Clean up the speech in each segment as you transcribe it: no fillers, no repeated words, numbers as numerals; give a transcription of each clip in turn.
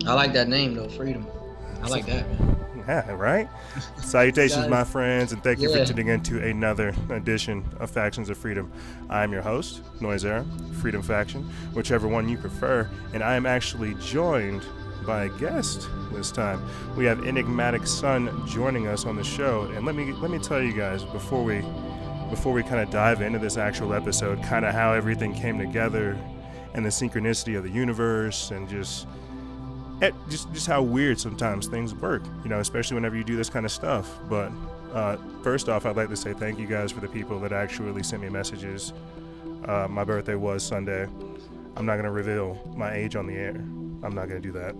I like that name though, Freedom. I like that, man. Yeah, right? You Salutations, guys, my friends, and thank you for yeah. tuning in to another edition of Factions of Freedom. I'm your host, Noisera, Freedom Faction, whichever one you prefer, and I am actually joined by a guest this time. We have Enigmatic Sunn joining us on the show, and let me tell you guys before we kind of dive into this actual episode, kind of how everything came together, and the synchronicity of the universe, and just how weird sometimes things work, especially whenever you do this kind of stuff. But first off, I'd like to say thank you guys for the people that actually sent me messages. My birthday was Sunday. I'm not going to reveal my age on the air. I'm not going to do that.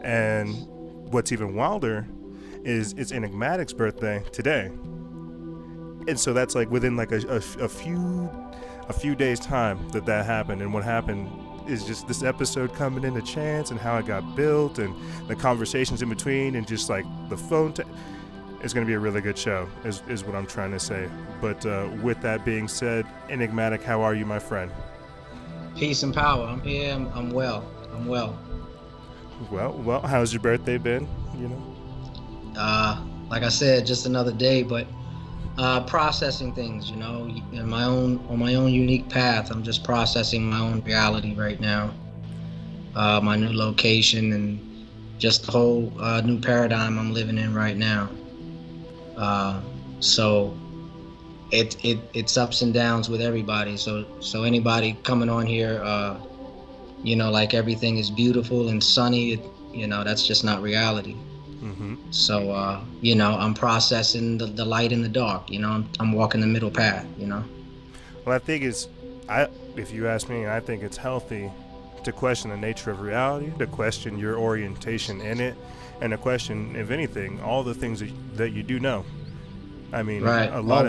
And what's even wilder is it's Enigmatic's birthday today. And so that's like within like a few days time that happened. And what happened is just this episode coming into chance and how it got built and the conversations in between and just like the phone. It's going to be a really good show is what I'm trying to say. But with that being said, Enigmatic, how are you, my friend? Peace and power. I'm here. I'm well. I'm well. Well, how's your birthday been? Like I said, just another day, but processing things, in on my own unique path. I'm just processing my own reality right now. My new location and just the whole new paradigm I'm living in right now. So it's ups and downs with everybody. So anybody coming on here, like everything is beautiful and sunny, that's just not reality. Mm-hmm. So, I'm processing the light and the dark, I'm walking the middle path, Well, if you ask me, I think it's healthy to question the nature of reality, to question your orientation in it, and to question, if anything, all the things that you do know. I mean, right, a lot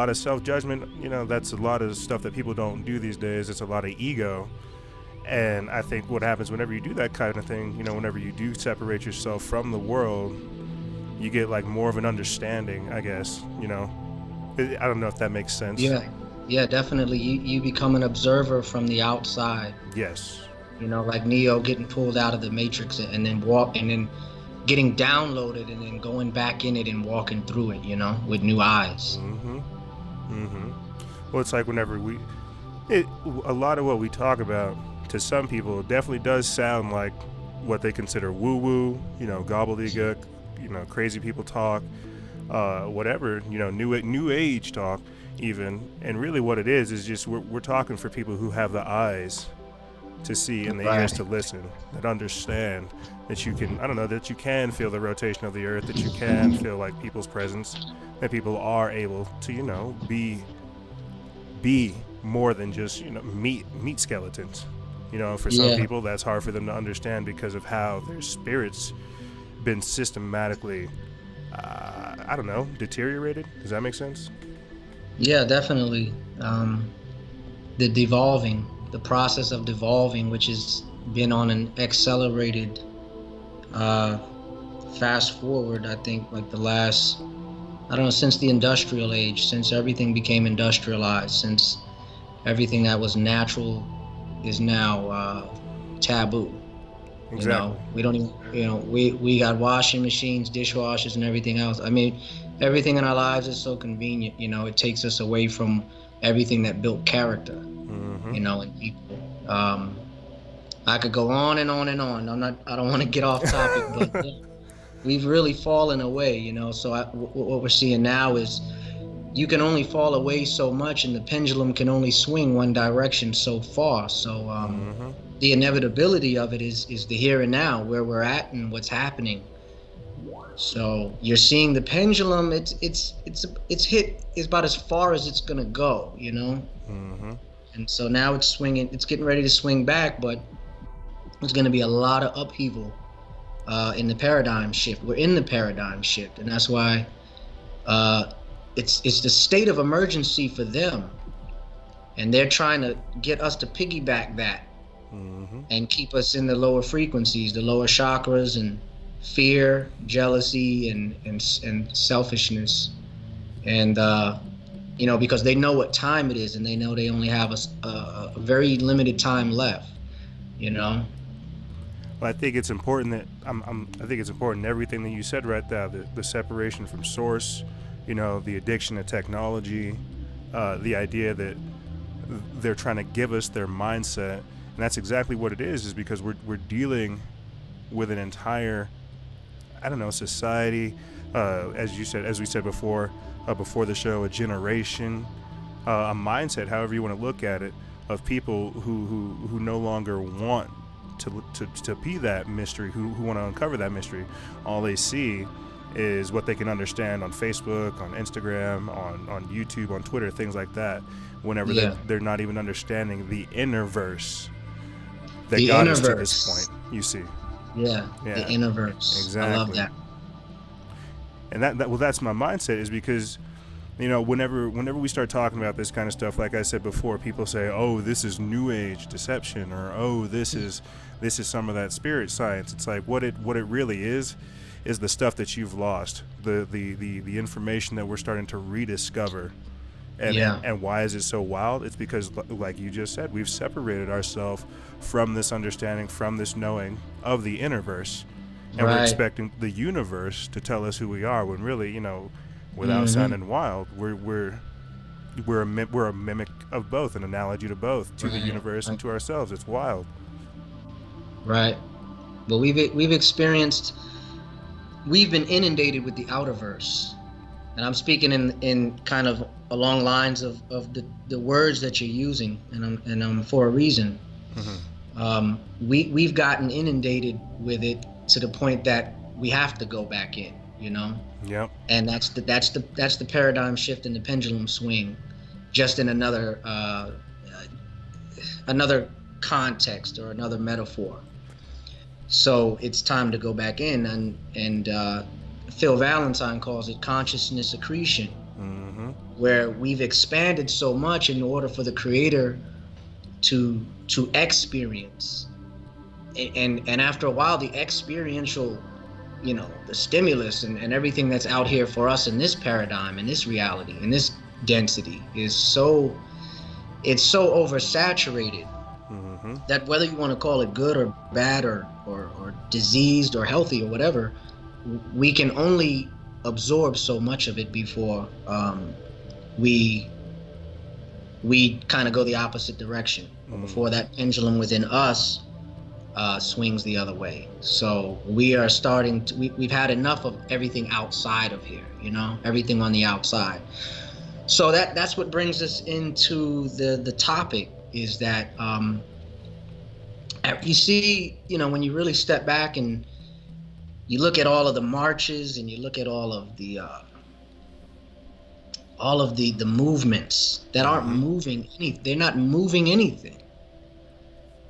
of self-judgment, that's a lot of stuff that people don't do these days. It's a lot of ego. And I think what happens whenever you do that kind of thing, whenever you do separate yourself from the world, you get like more of an understanding, I guess. I don't know if that makes sense. Yeah, definitely. You become an observer from the outside. Yes. Like Neo getting pulled out of the Matrix and then getting downloaded and then going back in it and walking through it, with new eyes. Mm-hmm. Mm-hmm. Well, it's like whenever a lot of what we talk about, to some people, it definitely does sound like what they consider woo-woo, gobbledygook, crazy people talk, whatever, new age talk even. And really what it is just we're talking for people who have the eyes to see and the ears to listen, that understand that you can, that you can feel the rotation of the earth, that you can feel like people's presence, that people are able to, be more than just, meat skeletons. For some people, that's hard for them to understand because of how their spirit's been systematically, deteriorated. Does that make sense? Yeah, definitely. The process of devolving, which has been on an accelerated fast forward, I think, like the last, since the industrial age, since everything became industrialized, since everything that was natural is now taboo. Exactly. We don't even, we got washing machines, dishwashers, and everything else. I mean, everything in our lives is so convenient. It takes us away from everything that built character. Mm-hmm. And people. I could go on and on and on. I don't want to get off topic, but we've really fallen away. So what we're seeing now is, you can only fall away so much, and the pendulum can only swing one direction so far. So the inevitability of it is the here and now, where we're at and what's happening. So you're seeing the pendulum. It's hit is about as far as it's gonna go. Mm-hmm. And so now it's swinging. It's getting ready to swing back, but there's gonna be a lot of upheaval in the paradigm shift. We're in the paradigm shift, and that's why. It's the state of emergency for them, and they're trying to get us to piggyback that and keep us in the lower frequencies, the lower chakras, and fear, jealousy, and selfishness, and because they know what time it is, and they know they only have a very limited time left, Well, I think it's important that I think it's important everything that you said right there, the separation from source, the addiction to technology, the idea that they're trying to give us their mindset, and that's exactly what it is because we're dealing with an entire, I don't know, society, as you said, as we said before the show, a generation, a mindset, however you want to look at it, of people who no longer want to be that mystery, who want to uncover that mystery. All they see is what they can understand on Facebook, on Instagram, on YouTube, on Twitter, things like that. Whenever Yeah. they're not even understanding the inner verse that The got inner us to this verse. point. You see, Yeah. The yeah, inner verse. I love exactly. that. And that's my mindset is because whenever we start talking about this kind of stuff, like I said before, people say, "Oh, this is new age deception," or "Oh, this is some of that spirit science." It's like what it really is the stuff that you've lost, the information that we're starting to rediscover. Yeah. And why is it so wild? It's because, like you just said, we've separated ourselves from this understanding, from this knowing of the universe, and we're Right. expecting the universe to tell us who we are. When really, without Mm-hmm. sounding wild, we're a mimic of both, an analogy to both, to the Right. universe and Right. to ourselves. It's wild. Right. But we've been inundated with the outerverse, and I'm speaking in kind of along lines of the words that you're using, and for a reason. Mm-hmm. We've gotten inundated with it to the point that we have to go back in, Yep. and that's the paradigm shift in the pendulum swing, just in another context or another metaphor. So it's time to go back in, and Phil Valentine calls it consciousness accretion, Mm-hmm. where we've expanded so much in order for the creator to experience, and after a while, the experiential, the stimulus and everything that's out here for us in this paradigm, in this reality, in this density is it's so oversaturated Mm-hmm. that whether you want to call it good or bad or diseased or healthy or whatever, we can only absorb so much of it before we we kind of go the opposite direction, or before Mm-hmm. that pendulum within us swings the other way. So we are starting to, we've had enough of everything outside of here, everything on the outside. So that's what brings us into the topic, is that you see, when you really step back and you look at all of the marches, and you look at all of the movements that aren't Mm-hmm. moving anything, they're not moving anything.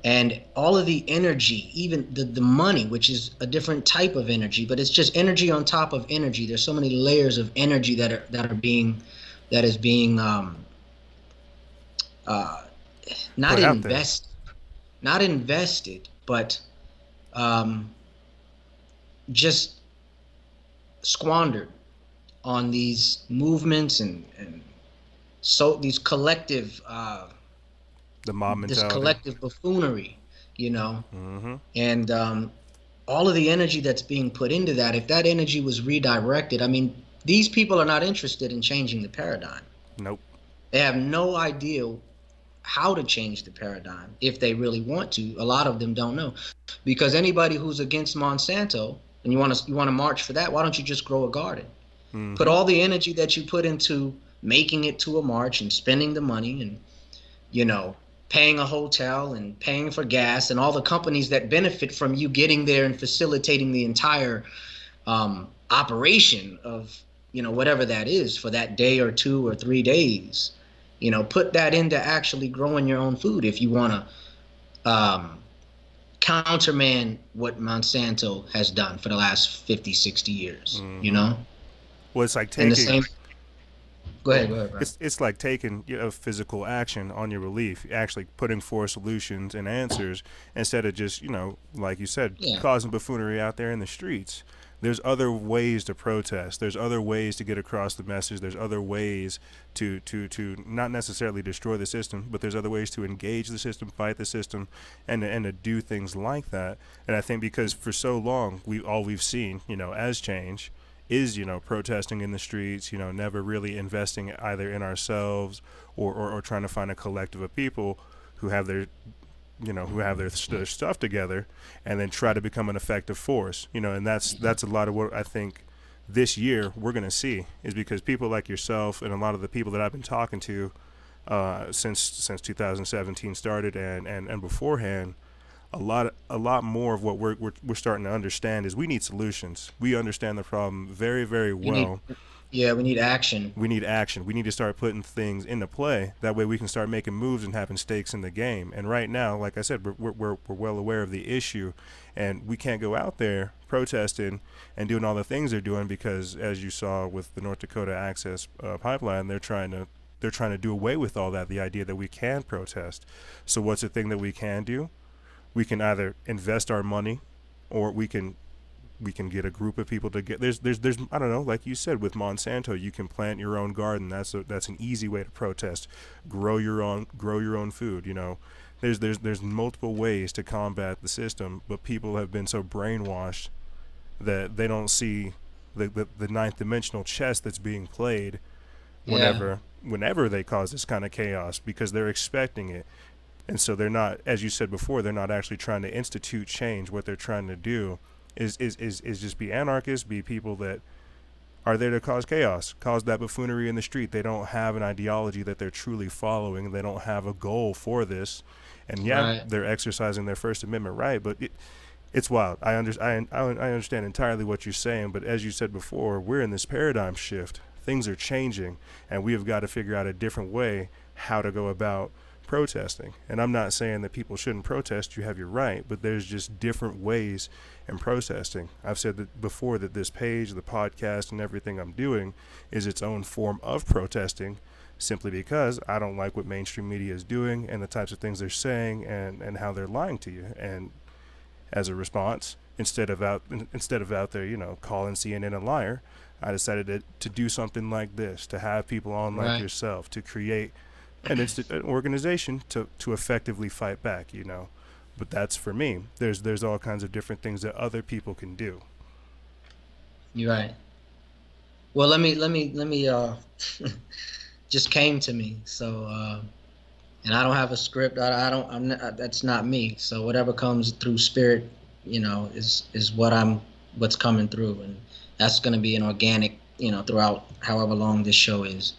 And all of the energy, even the money, which is a different type of energy, but it's just energy on top of energy. There's so many layers of energy that is being uh, not Put out there. invest not invested, but um, just squandered on these movements, and so these collective The mob this mentality. collective buffoonery, you know Mm-hmm. and all of the energy that's being put into that, if that energy was redirected, I mean, these people are not interested in changing the paradigm. Nope. They have no idea how to change the paradigm. If they really want to, a lot of them don't know, because anybody who's against Monsanto, and you want to march for that, why don't you just grow a garden? Put Mm-hmm. all the energy that you put into making it to a march, and spending the money, and you know paying a hotel, and paying for gas, and all the companies that benefit from you getting there and facilitating the entire operation of whatever that is for that day or 2 or 3 days. Put that into actually growing your own food, if you want to countermand what Monsanto has done for the last 50, 60 years. Mm-hmm. Well, it's like And the taking same. Go Well, ahead, go ahead, bro. it's like taking physical action on your relief, actually putting forth solutions and answers instead of just like you said, Yeah. causing buffoonery out there in the streets. there's other ways to protest. There's other ways to get across the message. There's other ways to not necessarily destroy the system, but there's other ways to engage the system, fight the system, and to do things like that. And I think because for so long we've seen, as change is, protesting in the streets, never really investing either in ourselves or trying to find a collective of people who have their stuff together and then try to become an effective force, and that's a lot of what I think this year we're going to see, is because people like yourself and a lot of the people that I've been talking to since 2017 started and beforehand, a lot more of what we're starting to understand is we need solutions. We understand the problem very, very well. We need action. We need action. We need to start putting things into play. That way we can start making moves and having stakes in the game. And right now, like I said, we're well aware of the issue, and we can't go out there protesting and doing all the things they're doing because, as you saw with the North Dakota Access Pipeline, they're trying to do away with all that, the idea that we can protest. So what's the thing that we can do? We can either invest our money, or we can get a group of people to get there's I don't know, like you said with Monsanto, you can plant your own garden. That's an easy way to protest. Grow your own food. There's multiple ways to combat the system, but people have been so brainwashed that they don't see the ninth dimensional chess that's being played whenever they cause this kind of chaos, because they're expecting it. And so they're not, as you said before, they're not actually trying to institute change. What they're trying to do is just be anarchists, be people that are there to cause chaos, cause that buffoonery in the street. They don't have an ideology that they're truly following. They don't have a goal for this. And they're exercising their First Amendment right, but it's wild. I understand entirely what you're saying, but as you said before, we're in this paradigm shift. Things are changing, and we have got to figure out a different way how to go about protesting. And I'm not saying that people shouldn't protest. You have your right, but there's just different ways in protesting. I've said that before, that this page, the podcast, and everything I'm doing is its own form of protesting, simply because I don't like what mainstream media is doing and the types of things they're saying and how they're lying to you. And as a response, instead of out there, calling CNN a liar, I decided to do something like this, to have people on like yourself, to create an organization to effectively fight back, But that's for me. There's all kinds of different things that other people can do. You're right. Well, let me just came to me. So and I don't have a script. I'm not, that's not me. So whatever comes through spirit, is what's coming through, and that's going to be an organic, throughout however long this show is.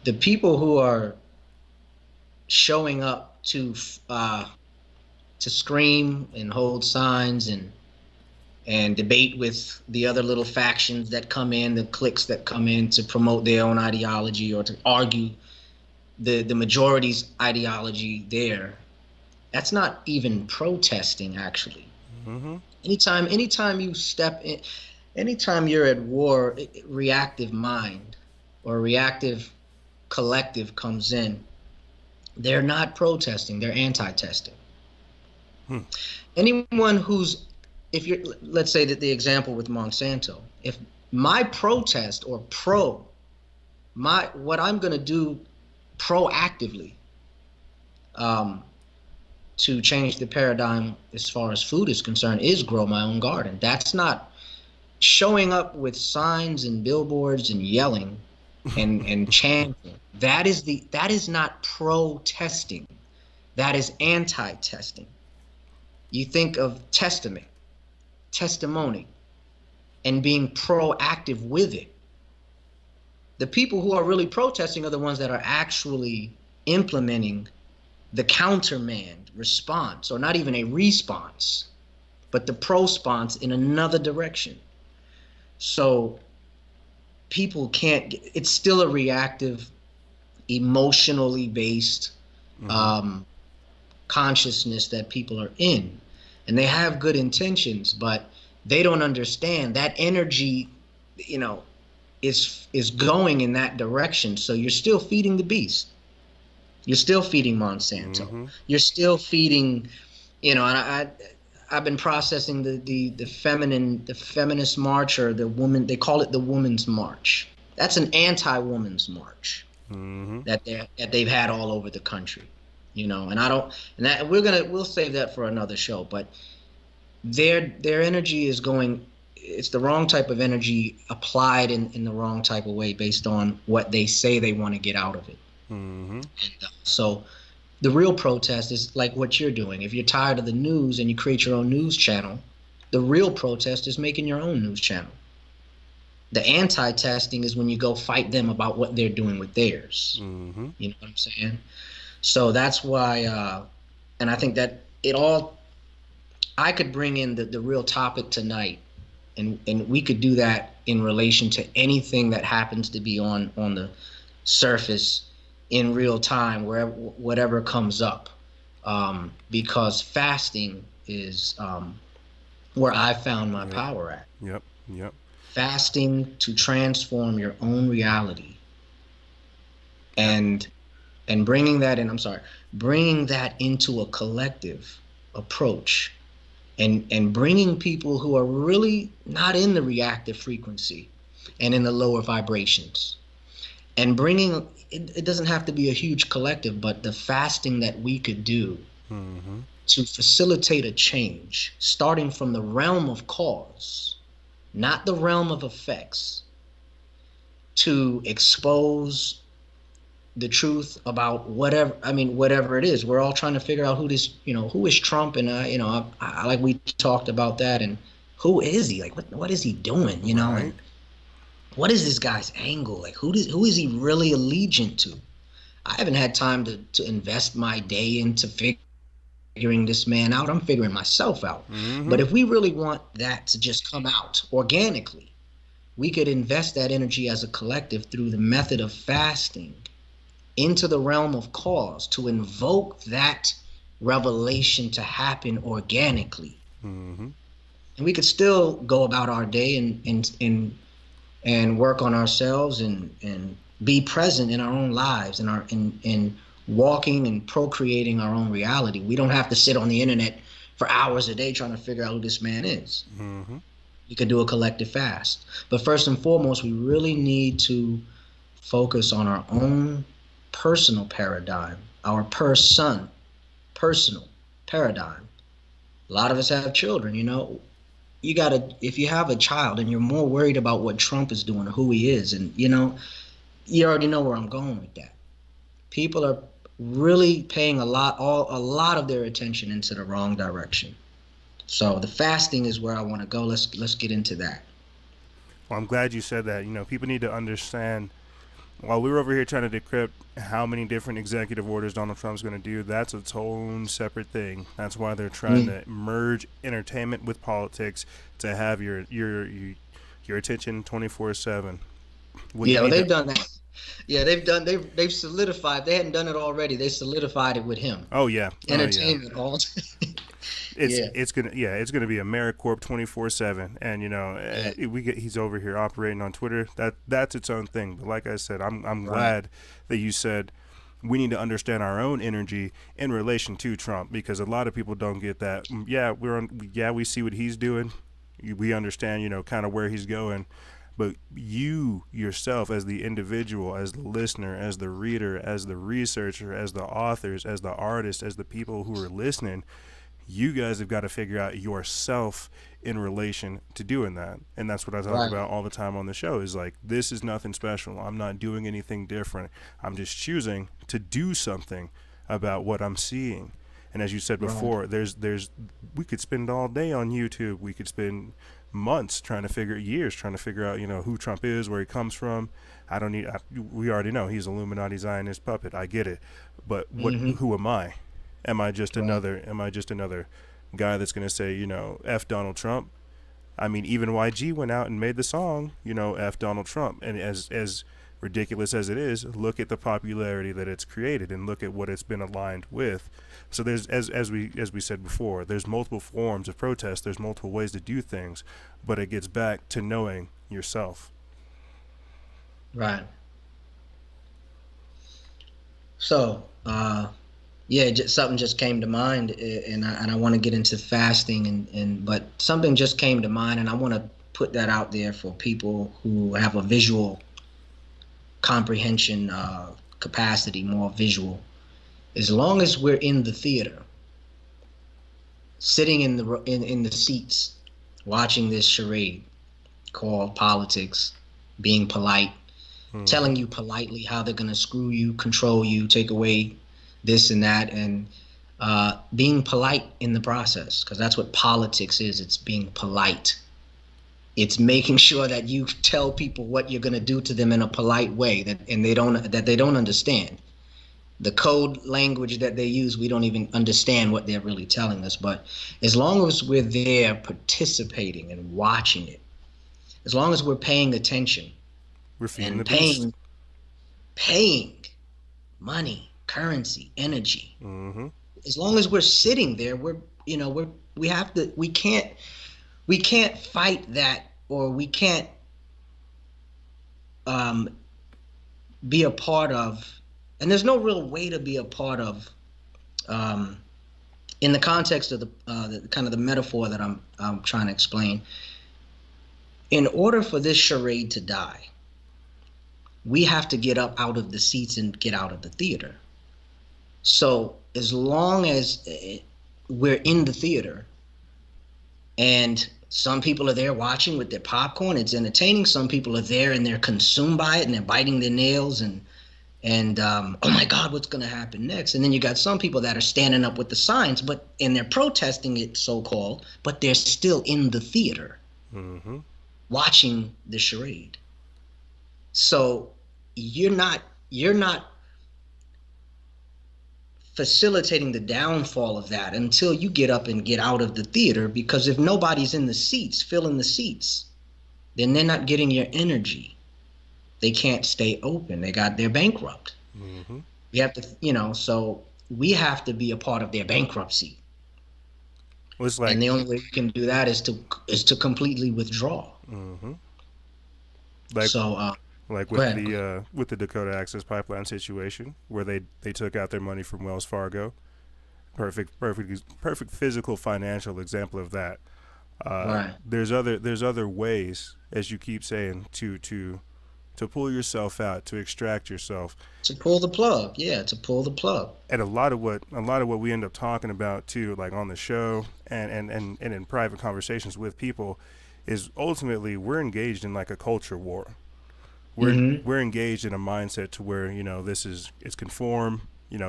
The people who are showing up to scream and hold signs and debate with the other little factions that come in, the cliques that come in to promote their own ideology or to argue the majority's ideology there, that's not even protesting, actually. Mm-hmm. Anytime you step in, anytime you're at war, reactive mind or reactive collective comes in, they're not protesting, they're anti-testing. Anyone who's, let's say that the example with Monsanto, if my protest or what I'm going to do proactively to change the paradigm as far as food is concerned is grow my own garden. That's not showing up with signs and billboards and yelling and chanting. That is not protesting. That is anti-testing. You think of testimony, and being proactive with it. The people who are really protesting are the ones that are actually implementing the countermand response, or not even a response, but the prosponse in another direction. So people can't, it's still a reactive, emotionally based consciousness that people are in, and they have good intentions, but they don't understand that energy, is going in that direction. So you're still feeding the beast. You're still feeding Monsanto. You're still feeding, and I I've been processing the feminist march, or the woman, they call it the woman's march. That's an anti-woman's march Mm-hmm. that they've had all over the country, and I don't, and that we'll save that for another show. But their energy is going, it's the wrong type of energy applied in the wrong type of way based on what they say they want to get out of it. Mm-hmm. And so the real protest is like what you're doing. If you're tired of the news and you create your own news channel, the real protest is making your own news channel. The anti-testing is when you go fight them about what they're doing with theirs. Mm-hmm. You know what I'm saying? So that's why, and I think that it all, I could bring in the real topic tonight, and we could do that in relation to anything that happens to be on the surface in real time, wherever whatever comes up, because fasting is where I found my Yep. power at. Yep. Yep. Fasting to transform your own reality, Yep. and bringing that in. I'm sorry, bringing that into a collective approach, and bringing people who are really not in the reactive frequency and in the lower vibrations, and bringing it doesn't have to be a huge collective, but the fasting that we could do Mm-hmm. to facilitate a change starting from the realm of cause, not the realm of effects, to expose the truth about whatever it is. We're all trying to figure out who is Trump, and I like, we talked about that, and who is he, like, what is he doing, Right. and what is this guy's angle, like, who is he really allegiant to? I haven't had time to invest my day into figuring this man out. I'm figuring myself out. Mm-hmm. But if we really want that to just come out organically, we could invest that energy as a collective through the method of fasting into the realm of cause, to invoke that revelation to happen organically. Mm-hmm. And we could still go about our day and work on ourselves, and be present in our own lives, and in walking and procreating our own reality. We don't have to sit on the internet for hours a day trying to figure out who this man is. Mm-hmm. We could do a collective fast. But first and foremost, we really need to focus on our own personal paradigm, our personal paradigm. A lot of us have children, you gotta, if you have a child and you're more worried about what Trump is doing or who he is, and you already know where I'm going with that. People are really paying a lot of their attention into the wrong direction. So the fasting is where I want to go. Let's get into that. Well, I'm glad you said that. People need to understand. While we were over here trying to decrypt how many different executive orders Donald Trump's going to do, that's its own separate thing. That's why they're trying Mm. to merge entertainment with politics to have your attention 24/7. What you Yeah, well, need to. they've done that. Yeah, they've solidified. They hadn't done it already. They solidified it with him. Oh yeah. Oh yeah. Entertainment all. It's Yeah, it's gonna yeah it's gonna be AmeriCorp 24/7, and yeah, he's over here operating on Twitter. That's its own thing. But like I said, I'm right, glad that you said we need to understand our own energy in relation to Trump, because a lot of people don't get that. Yeah, we see what he's doing. We understand, kind of where he's going. But you yourself, as the individual, as the listener, as the reader, as the researcher, as the authors, as the artists, as the people who are listening, you guys have got to figure out yourself in relation to doing that. And that's what I talk right, about all the time on the show, is like, this is nothing special. I'm not doing anything different. I'm just choosing to do something about what I'm seeing. And as you said right. before, there's we could spend all day on YouTube. We could spend months years trying to figure out, who Trump is, where he comes from. We already know he's Illuminati Zionist puppet. I get it. But Hmm. who am I? Right. Am I just another guy that's going to say, F Donald Trump? I mean, even YG went out and made the song, F Donald Trump. And as ridiculous as it is, look at the popularity that it's created, and look at what it's been aligned with. So there's, as we said before, there's multiple forms of protest. There's multiple ways to do things, but it gets back to knowing yourself. Right. So, Yeah, something just came to mind, and I want to get into fasting, but something just came to mind, and I want to put that out there for people who have a visual comprehension capacity, more visual. As long as we're in the theater, sitting in the seats, watching this charade called politics, being polite, Mm-hmm. telling you politely how they're gonna screw you, control you, take away this and that, and being polite in the process, because that's what politics is. It's being polite. It's making sure that you tell people what you're gonna do to them in a polite way that they don't understand. The code language that they use, we don't even understand what they're really telling us. But as long as we're there participating and watching it, as long as we're paying attention We're feeding and the beast. paying money, currency, energy, Mm-hmm. as long as we're sitting there, we have to we can't fight that, or we can't um, be a part of, and there's no real way to be a part of, um, in the context of the kind of the metaphor that I'm trying to explain. In order for this charade to die, we have to get up out of the seats and get out of the theater. So as long as we're in the theater, and some people are there watching with their popcorn, it's entertaining. Some people are there and they're consumed by it and they're biting their nails and oh my God, what's going to happen next? And then you got some people that are standing up with the signs, and they're protesting it, so called, but they're still in the theater Mm-hmm. watching the charade. So you're not facilitating the downfall of that until you get up and get out of the theater, because if nobody's in the seats, filling the seats, then they're not getting your energy. They can't stay open. They're bankrupt. Mm-hmm. You have to, so we have to be a part of their bankruptcy. Well, it's like, And the only way we can do that is to completely withdraw. mm-hmm. like So like go ahead. with the Dakota Access Pipeline situation, where they took out their money from Wells Fargo. Perfect physical financial example of that. Right. There's other ways, as you keep saying, to pull yourself out, to extract yourself. To pull the plug. Yeah, to pull the plug. And a lot of what we end up talking about too, like on the show and in private conversations with people, is ultimately we're engaged in like a culture war. we're Mm-hmm. we're engaged in a mindset to where, this is, it's conform,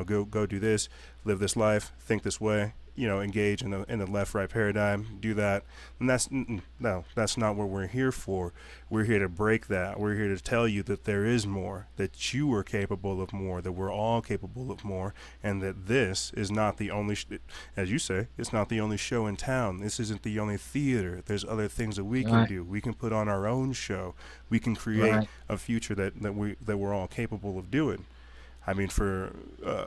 go do this, live this life, think this way, engage in the left right paradigm, do that. And no, that's not what we're here for. We're here to break that. We're here to tell you that there is more, that you are capable of more, that we're all capable of more, and that this is not the only as you say, it's not the only show in town. This isn't the only theater. There's other things that we can Right. do. We can put on our own show. We can create Right. a future that we're all capable of doing. I mean, uh,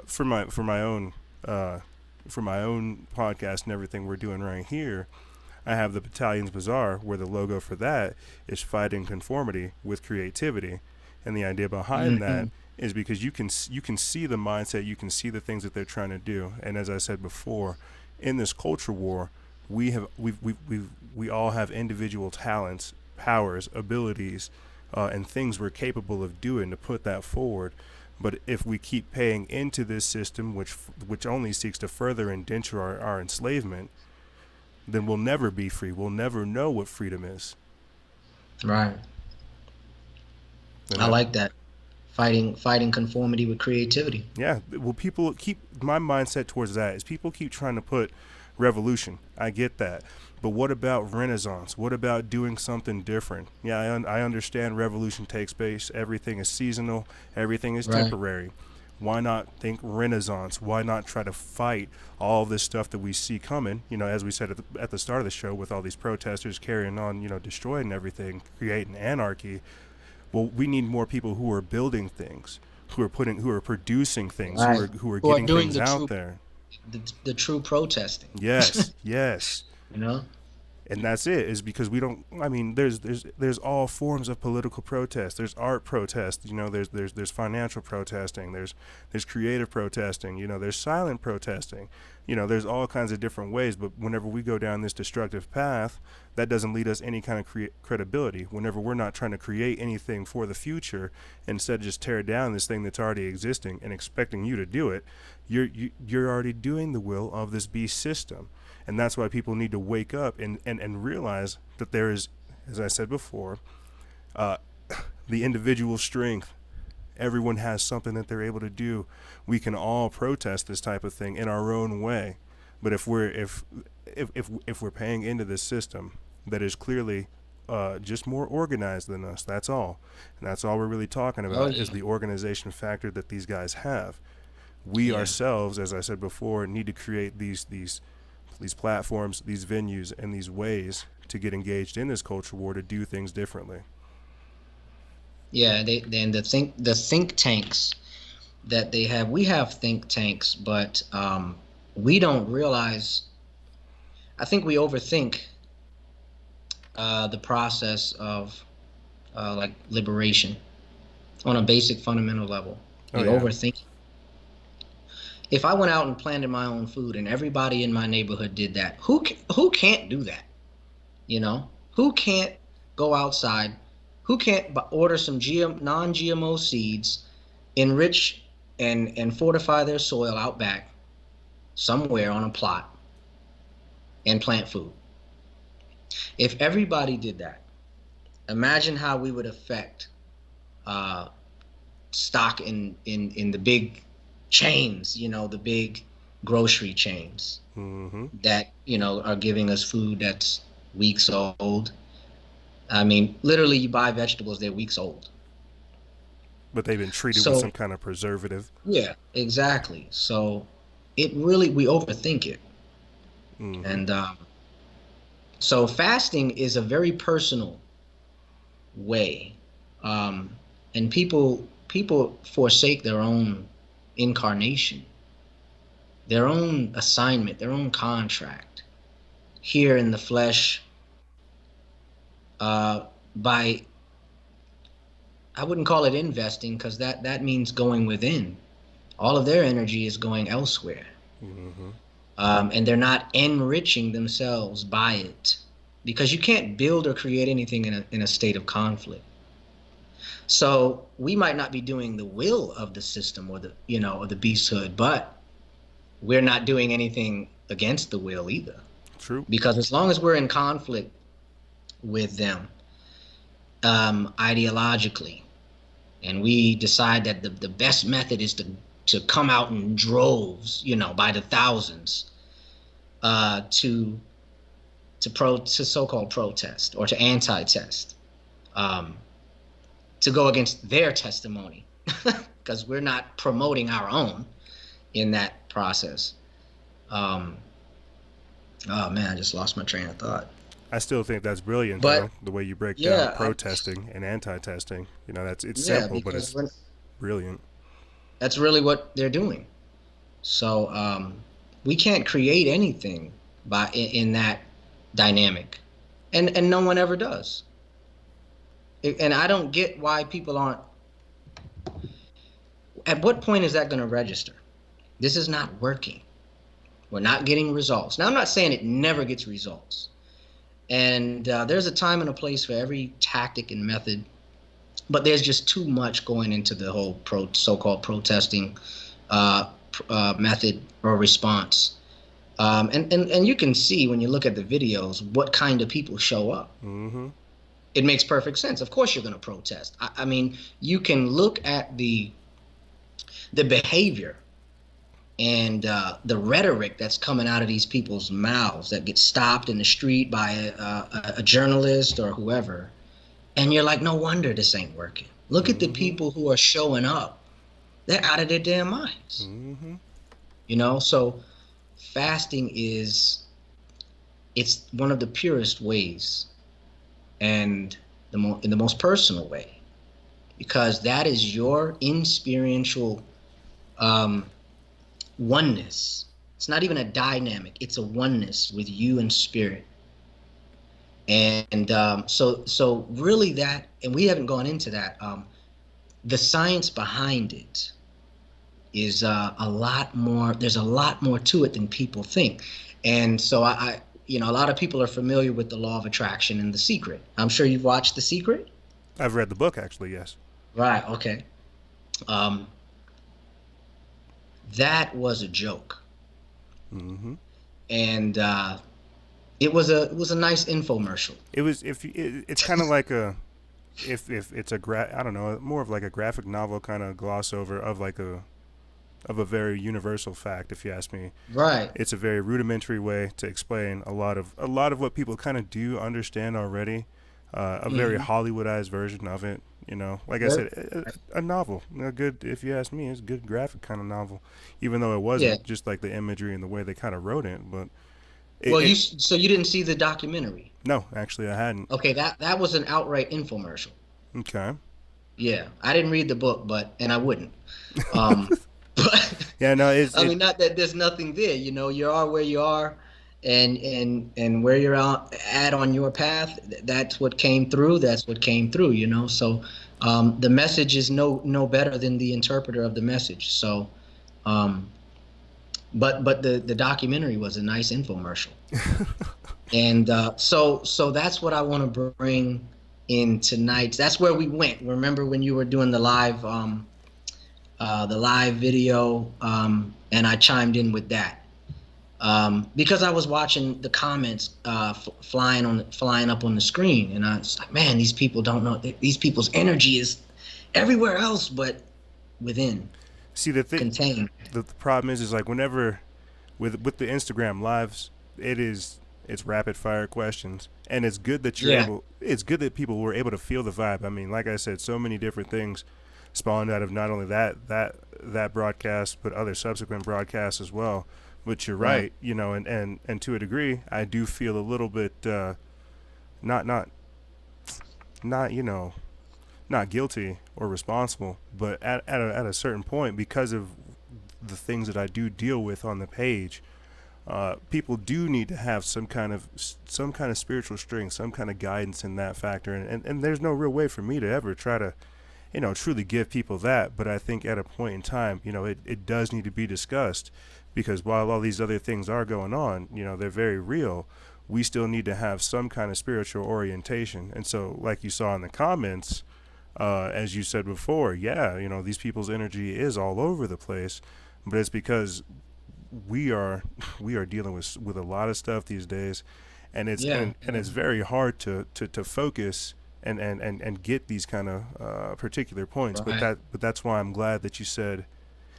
for my own podcast and everything we're doing right here, I have the Battalion's Bazaar, where the logo for that is fighting conformity with creativity, and the idea behind Mm-hmm. that is because you can see the mindset, you can see the things that they're trying to do, and as I said before, in this culture war, we all have individual talents, powers, abilities, and things we're capable of doing to put that forward. But if we keep paying into this system, which only seeks to further indenture our enslavement, then we'll never be free. We'll never know what freedom is. Right. And I like that. Fighting conformity with creativity. yeah, well, people keep, my mindset towards that is people keep trying to put revolution. I get that. But what about renaissance? What about doing something different? Yeah, I understand revolution takes place. Everything is seasonal. Everything is Right. temporary. Why not think renaissance? Why not try to fight all this stuff that we see coming? As we said at the start of the show, with all these protesters carrying on, destroying everything, creating anarchy. Well, we need more people who are building things, who are producing things, Right. who are Who are getting doing things out there. the true protesting. Yes, yes. You know. And that's it, is because we don't, I mean, there's all forms of political protest. There's art protest, there's financial protesting, there's creative protesting, there's silent protesting, there's all kinds of different ways. But whenever we go down this destructive path, that doesn't lead us any kind of credibility. Whenever we're not trying to create anything for the future, instead just tear down this thing that's already existing and expecting you to do it, you're already doing the will of this beast system. And that's why people need to wake up and realize that there is, as I said before, the individual strength. Everyone has something that they're able to do. We can all protest this type of thing in our own way. But if we're paying into this system that is clearly just more organized than us, that's all. And that's all we're really talking about, is the organization factor that these guys have. We ourselves, as I said before, need to create these platforms, these venues, and these ways to get engaged in this culture war to do things differently. Yeah, the think tanks that they have. We have think tanks, but we don't realize. I think we overthink the process of like liberation on a basic fundamental level. We overthink. If I went out and planted my own food and everybody in my neighborhood did that, who can't do that? Who can't go outside? Who can't order some non-GMO seeds, enrich and fortify their soil out back somewhere on a plot and plant food? If everybody did that, imagine how we would affect stock in the big chains, the big grocery chains that, are giving us food that's weeks old. I mean, literally, you buy vegetables, they're weeks old. But they've been treated with some kind of preservative. Yeah, exactly. So we overthink it. And so fasting is a very personal way. And people forsake their own incarnation, their own assignment, their own contract here in the flesh, by, I wouldn't call it investing, because that means going within. All of their energy is going elsewhere. And they're not enriching themselves by it, because you can't build or create anything in a state of conflict. So we might not be doing the will of the system or the beasthood, but we're not doing anything against the will either. True. Because as long as we're in conflict with them ideologically, and we decide that the best method is to come out in droves, by the thousands, to so-called protest or to anti-test, to go against their testimony, because we're not promoting our own in that process. Oh man, I just lost my train of thought. I still think that's brilliant, though, the way you break down protesting and anti-testing. It's simple, but it's brilliant. That's really what they're doing. So we can't create anything in that dynamic, and no one ever does. And I don't get why people aren't. At what point is that going to register? This is not working. We're not getting results. Now, I'm not saying it never gets results. And there's a time and a place for every tactic and method. But there's just too much going into the whole so-called protesting method or response. And you can see when you look at the videos what kind of people show up. It makes perfect sense. Of course you're going to protest. I mean, you can look at the behavior and the rhetoric that's coming out of these people's mouths that get stopped in the street by a journalist or whoever. And you're like, no wonder this ain't working. Look at the people who are showing up. They're out of their damn minds. So fasting it's one of the purest ways, and in the most personal way, because that is your experiential oneness. It's not even a dynamic, it's a oneness with you and spirit. And so really that, and we haven't gone into that. The science behind it is a lot more. There's a lot more to it than people think. And so a lot of people are familiar with the law of attraction and The Secret. I'm sure you've watched The Secret. I've read the book, actually, yes. Right. Okay. Um, that was a joke, Mm-hmm. and it was a nice infomercial. It was, it's kind of like a, if it's I don't know, more of like a graphic novel kind of gloss over of like of a very universal fact, if you ask me. Right. It's a very rudimentary way to explain a lot of what people kind of do understand already. A very Hmm. Hollywoodized version of it. Like I Very, said, a novel. A good, if you ask me, it's a good graphic kind of novel. Even though it yeah. wasn't just like the imagery and the way they kind of wrote it, but Well, it so you didn't see the documentary? no, actually, I hadn't. Okay, that was an outright infomercial. Okay. Yeah, I didn't read the book, and I wouldn't. Um, but Yeah, no, it's I it. mean, not that there's nothing there. You are where you are, and where you're at on your path. That's what came through. That's what came through. So the message is no better than the interpreter of the message. So, um, but the documentary was a nice infomercial. And so that's what I want to bring in tonight. That's where we went. Remember when you were doing the live video, and I chimed in with that, because I was watching the comments flying up on the screen, and I was like, man, these people don't know. These people's energy is everywhere else, but within, See, the thing, contained. the problem is like whenever with the Instagram lives, it's rapid fire questions, and it's good that you're Yeah. able. It's good that people were able to feel the vibe. I mean, like I said, so many different things spawned out of not only that broadcast, but other subsequent broadcasts as well. But you're Right. right, and to a degree, I do feel a little bit not not not not guilty or responsible, but at a certain point, because of the things that I do deal with on the page, people do need to have some kind of spiritual strength, some kind of guidance in that factor, and there's no real way for me to ever try to truly give people that. But I think at a point in time, it does need to be discussed, because while all these other things are going on, they're very real. We still need to have some kind of spiritual orientation. And so, like you saw in the comments, as you said before, yeah, these people's energy is all over the place, but it's because we are we are dealing with a lot of stuff these days, and it's Yeah. and it's very hard to focus and get these kind of particular points. But Right. that's why I'm glad that you said.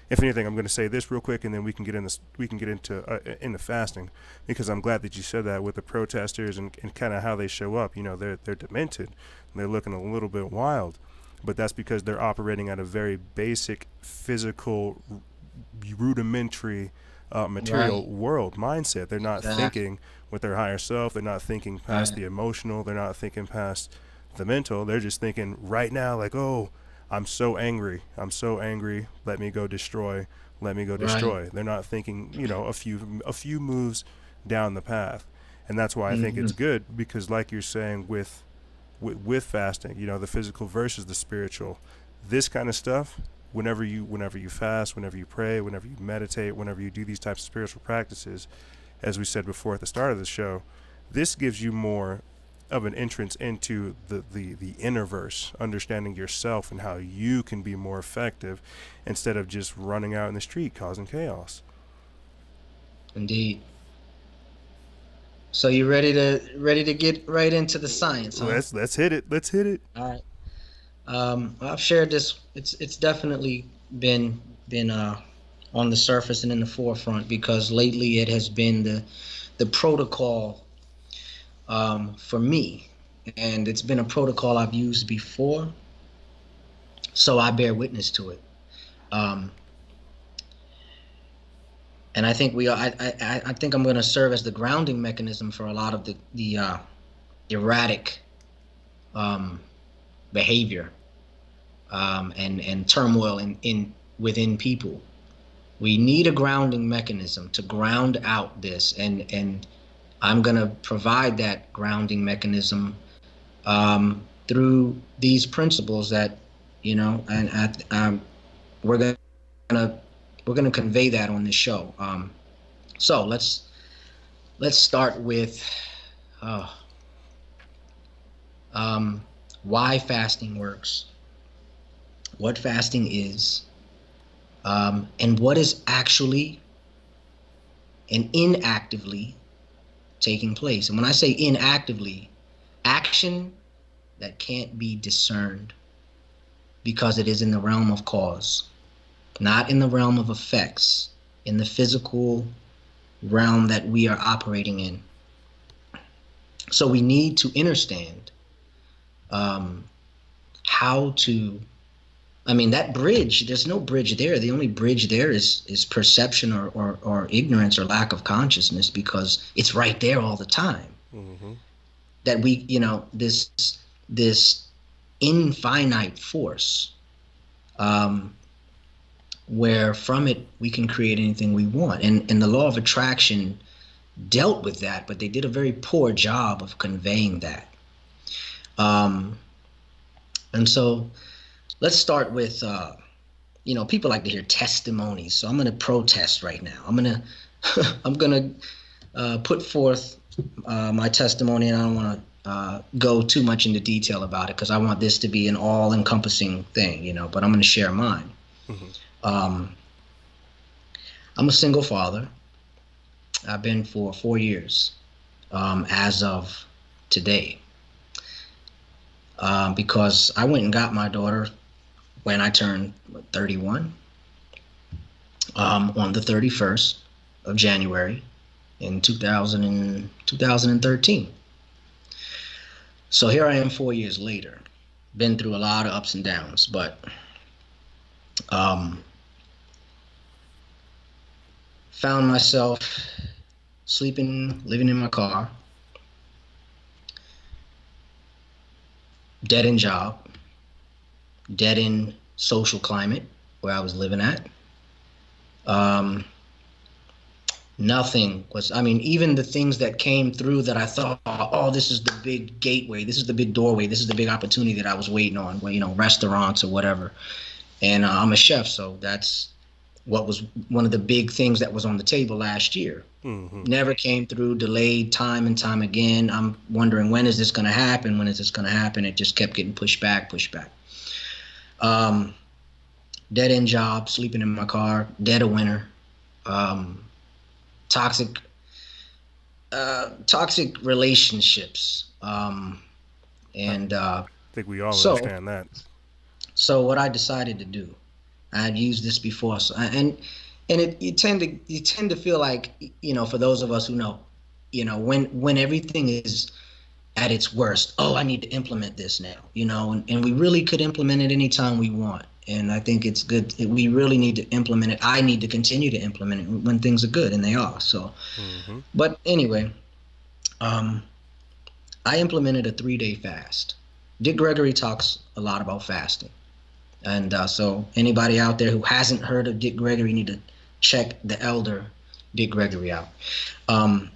If anything, I'm going to say this real quick, and then we can get into fasting, because I'm glad that you said that with the protesters and kind of how they show up. They're demented, and they're looking a little bit wild, but that's because they're operating at a very basic physical, rudimentary, material Right. world mindset. They're not Exactly. thinking with their higher self. They're not thinking past Right. the emotional. They're not thinking past the mental. They're just thinking right now, like, oh, I'm so angry. I'm so angry. Let me go destroy. Let me go Right. destroy. They're not thinking, a few moves down the path. And that's why I think Hmm. it's good, because like you're saying with fasting, the physical versus the spiritual. This kind of stuff, whenever you fast, whenever you pray, whenever you meditate, whenever you do these types of spiritual practices, as we said before at the start of the show, this gives you more of an entrance into the inner verse, understanding yourself and how you can be more effective, instead of just running out in the street causing chaos. Indeed. So you ready to get right into the science, huh? Let's hit it. Let's hit it. All right. I've shared this. It's definitely been on the surface and in the forefront, because lately it has been the protocol, for me, and it's been a protocol I've used before, so I bear witness to it. Um, and I think I think I'm going to serve as the grounding mechanism for a lot of the erratic, um, behavior, and turmoil in within people. We need a grounding mechanism to ground out this, and I'm going to provide that grounding mechanism through these principles that, and we're gonna we're gonna convey that on this show. So let's start with uh, why fasting works, what fasting is, and what is actually and inactively taking place. And when I say inactively, action that can't be discerned because it is in the realm of cause, not in the realm of effects, in the physical realm that we are operating in. So we need to understand how to, that bridge, there's no bridge there. The only bridge there is perception or ignorance or lack of consciousness, because it's right there all the time. Mm-hmm. That we, this infinite force, where from it we can create anything we want. And the law of attraction dealt with that, but they did a very poor job of conveying that. And so let's start with, people like to hear testimonies. So I'm going to protest right now. I'm going to put forth my testimony, and I don't want to go too much into detail about it, because I want this to be an all-encompassing thing, but I'm going to share mine. Mm-hmm. I'm a single father. I've been for 4 years as of today, because I went and got my daughter when I turned 31 on the 31st of January in 2013. So here I am 4 years later. Been through a lot of ups and downs, but found myself living in my car, dead end job, dead end social climate where I was living at. Nothing was, even the things that came through that I thought, oh, this is the big gateway, this is the big doorway, this is the big opportunity that I was waiting on, restaurants or whatever. And I'm a chef, so that's what was one of the big things that was on the table last year. Mm-hmm. Never came through, delayed time and time again. I'm wondering, when is this going to happen? When is this going to happen? It just kept getting pushed back. Dead end job, sleeping in my car, dead of winter, toxic relationships. I think we all understand that. So what I decided to do, I've used this before, you tend to feel like, for those of us who know, when everything is at its worst, oh, I need to implement this now, and we really could implement it anytime we want. And I think it's good. We really need to implement it. I need to continue to implement it when things are good, and they are. So, But anyway, I implemented a 3-day fast. Dick Gregory talks a lot about fasting. And so anybody out there who hasn't heard of Dick Gregory, need to check the elder Dick Gregory out. I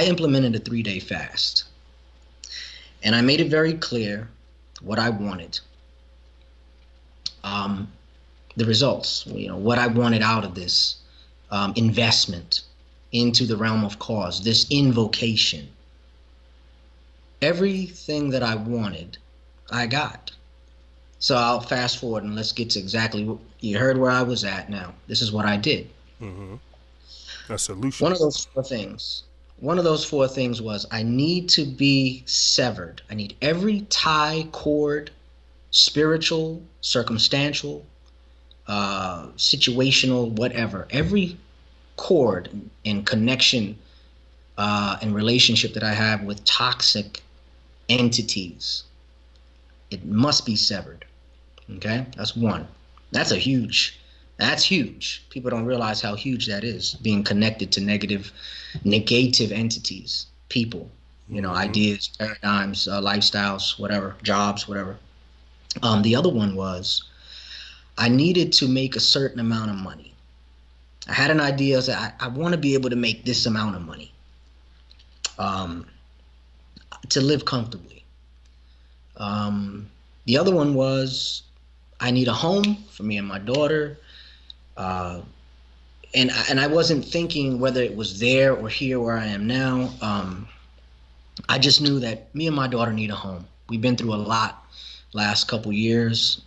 implemented a 3-day fast, and I made it very clear what I wanted. The results, what I wanted out of this investment into the realm of cause, this invocation. Everything that I wanted, I got. So I'll fast forward and let's get to exactly what you heard where I was at now. This is what I did. Mm-hmm. A solution. One of those four things was, I need to be severed. I need every tie, cord, spiritual, circumstantial, situational, whatever, every cord and connection and relationship that I have with toxic entities, it must be severed. Okay, that's one. That's huge. People don't realize how huge that is, being connected to negative entities, people, ideas, paradigms, lifestyles, whatever, jobs, whatever. The other one was, I needed to make a certain amount of money. I had an idea that I want to be able to make this amount of money. um, to live comfortably. The other one was I need a home for me and my daughter. Uh, and I wasn't thinking whether it was there or here where I am now. I just knew that me and my daughter need a home. We've been through a lot last couple years,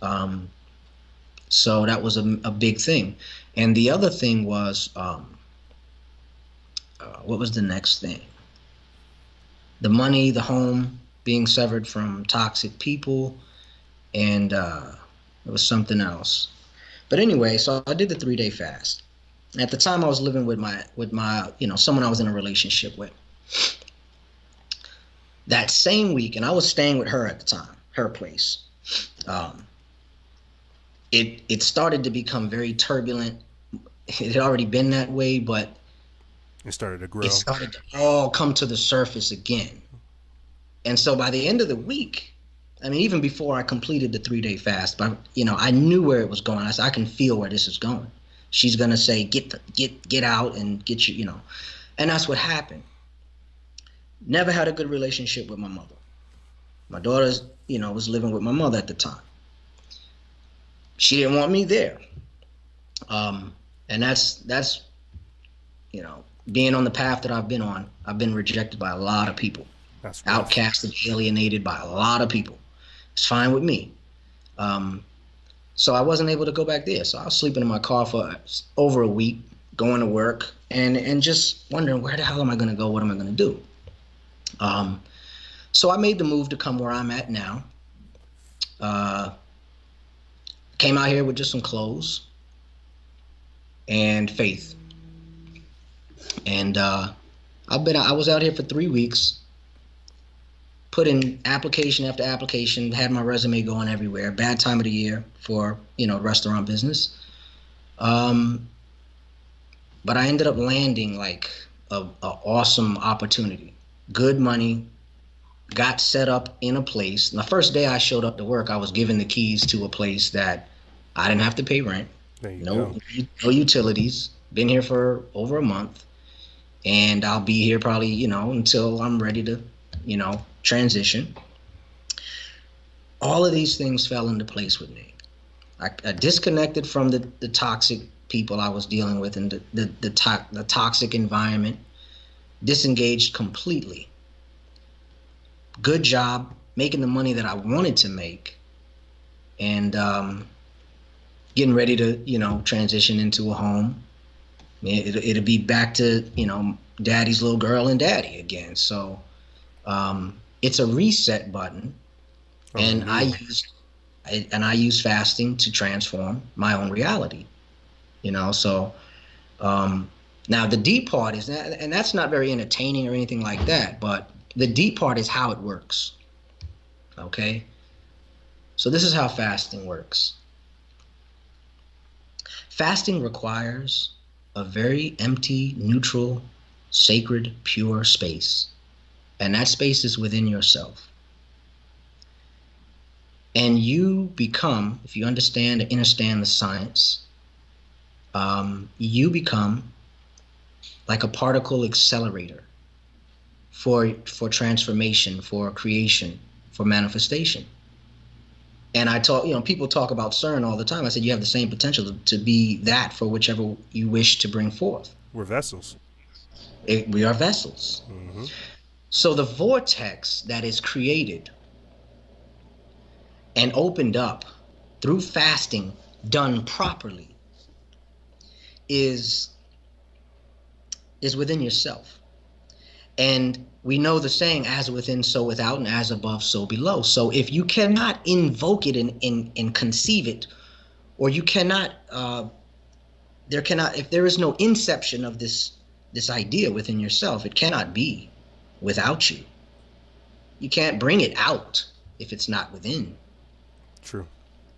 so that was a big thing. And the other thing was, what was the next thing? The money, the home, being severed from toxic people, and it was something else. But anyway, so I did the 3-day fast. At the time, I was living with my someone I was in a relationship with. That same week, and I was staying with her at the time, her place. It started to become very turbulent. It had already been that way, but It started to grow. it started to all come to the surface again. And so by the end of the week, I mean, even before I completed the 3-day fast, but I knew where it was going. I said, I can feel where this is going. She's gonna say, get out and get you, and that's what happened. Never had a good relationship with my mother. My daughter's, was living with my mother at the time. She didn't want me there. And that's being on the path that I've been on. I've been rejected by a lot of people, outcasted, alienated by a lot of people. It's fine with me. So I wasn't able to go back there. So I was sleeping in my car for over a week, going to work, and just wondering, where the hell am I going to go? What am I going to do? So I made the move to come where I'm at now. Came out here with just some clothes and faith. And I was out here for 3 weeks, put in application after application, had my resume going everywhere. Bad time of the year for, restaurant business. But I ended up landing like a awesome opportunity. Good money, got set up in a place. The first day I showed up to work, I was given the keys to a place that I didn't have to pay rent. No utilities. Been here for over a month. And I'll be here probably, until I'm ready to, transition. All of these things fell into place with me. I disconnected from the toxic people I was dealing with and the toxic environment. Disengaged completely. Good job making the money that I wanted to make, and getting ready to transition into a home. It'll be back to daddy's little girl and daddy again. So it's a reset button, and I use fasting to transform my own reality. So. Now, the deep part is that, and that's not very entertaining or anything like that, but the deep part is how it works. Okay? So this is how fasting works. Fasting requires a very empty, neutral, sacred, pure space. And that space is within yourself. And you become, if you understand the science, you become like a particle accelerator for transformation, for creation, for manifestation. And I talk, people talk about Sunn all the time. I said, you have the same potential to be that for whichever you wish to bring forth. We're vessels. We are vessels. Mm-hmm. So the vortex that is created and opened up through fasting done properly is within yourself. And we know the saying, as within, so without, and as above, so below. So if you cannot invoke it and conceive it, or you cannot, if there is no inception of this idea within yourself, it cannot be without you. You can't bring it out if it's not within. True.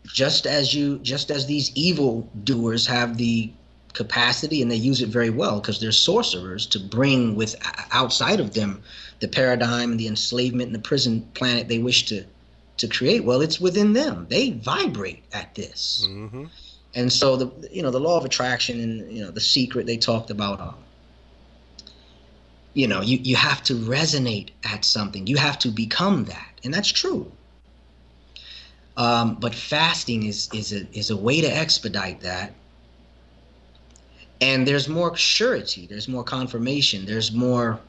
Just as these evil doers have the capacity, and they use it very well because they're sorcerers, to bring with outside of them the paradigm and the enslavement and the prison planet they wish to create. Well, it's within them. They vibrate at this. Mm-hmm. And so the law of attraction and the secret they talked about, you have to resonate at something. You have to become that, and that's true. But fasting is a way to expedite that, and there's more surety, there's more confirmation, there's more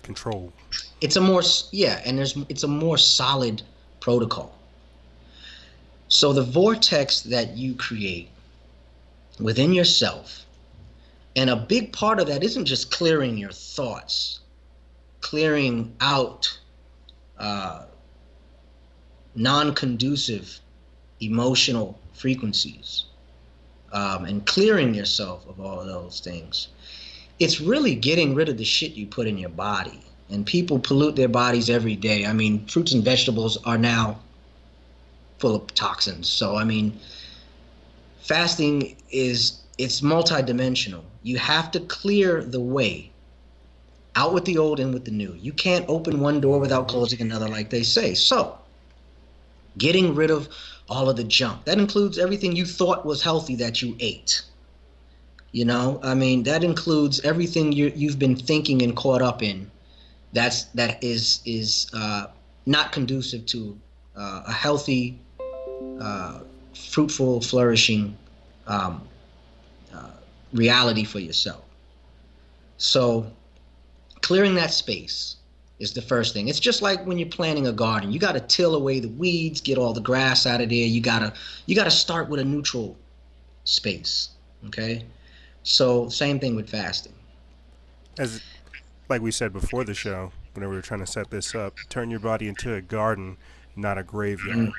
Control. it's a more yeah, and it's a more solid protocol. So the vortex that you create within yourself, and a big part of that isn't just clearing your thoughts, clearing out non-conducive emotional frequencies, and clearing yourself of all of those things. It's really getting rid of the shit you put in your body. And people pollute their bodies every day. I mean, fruits and vegetables are now full of toxins. So, I mean, fasting it's multidimensional. You have to clear the way out with the old and with the new. You can't open one door without closing another, like they say. So, getting rid of all of the junk. That includes everything you thought was healthy that you ate. I mean, that includes everything you've been thinking and caught up in. That is not conducive to a healthy, fruitful, flourishing reality for yourself. So, clearing that space is the first thing. It's just like when you're planting a garden. You got to till away the weeds, get all the grass out of there. You gotta start with a neutral space. Okay, so same thing with fasting. As like we said before the show, whenever we were trying to set this up, turn your body into a garden, not a graveyard.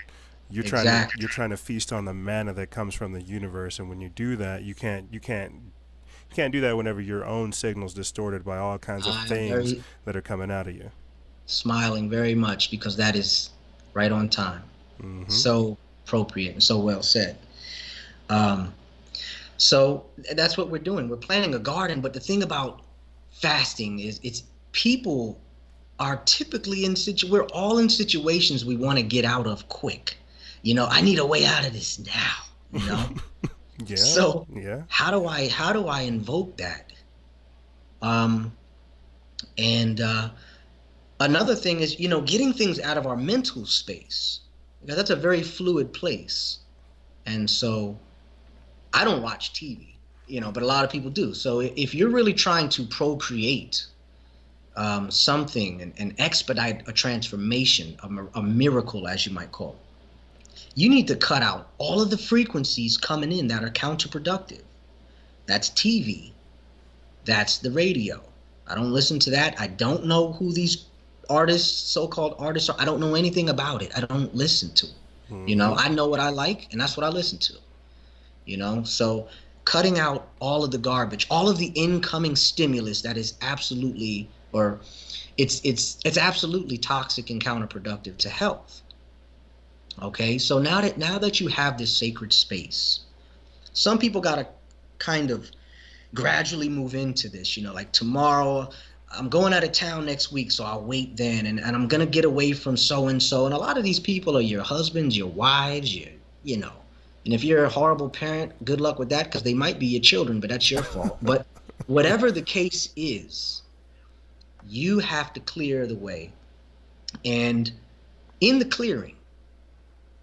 You're trying to feast on the manna that comes from the universe, and when you do that, you can't do that whenever your own signal's distorted by all kinds of things that are coming out of you. Smiling very much, because that is right on time. So appropriate and so well said. So that's what we're doing. We're planting a garden, but the thing about fasting is people are typically we're all in situations we want to get out of quick. I need a way out of this now, Yeah. So yeah. how do I invoke that? And another thing is, getting things out of our mental space, because that's a very fluid place. And so I don't watch TV, but a lot of people do. So if you're really trying to procreate something and expedite a transformation, a miracle, as you might call it, you need to cut out all of the frequencies coming in that are counterproductive. That's TV. That's the radio. I don't listen to that. I don't know who these artists, so-called artists, are. I don't know anything about it. I don't listen to it. I know what I like, and that's what I listen to. So cutting out all of the garbage, all of the incoming stimulus that is absolutely, or it's absolutely toxic and counterproductive to health. Okay, so now that you have this sacred space, some people got to kind of gradually move into this. Like tomorrow, I'm going out of town next week, so I'll wait then, and I'm gonna get away from so and so. And a lot of these people are your husbands, your wives, and if you're a horrible parent, good luck with that, because they might be your children, but that's your fault. But whatever the case is, you have to clear the way, and in the clearing,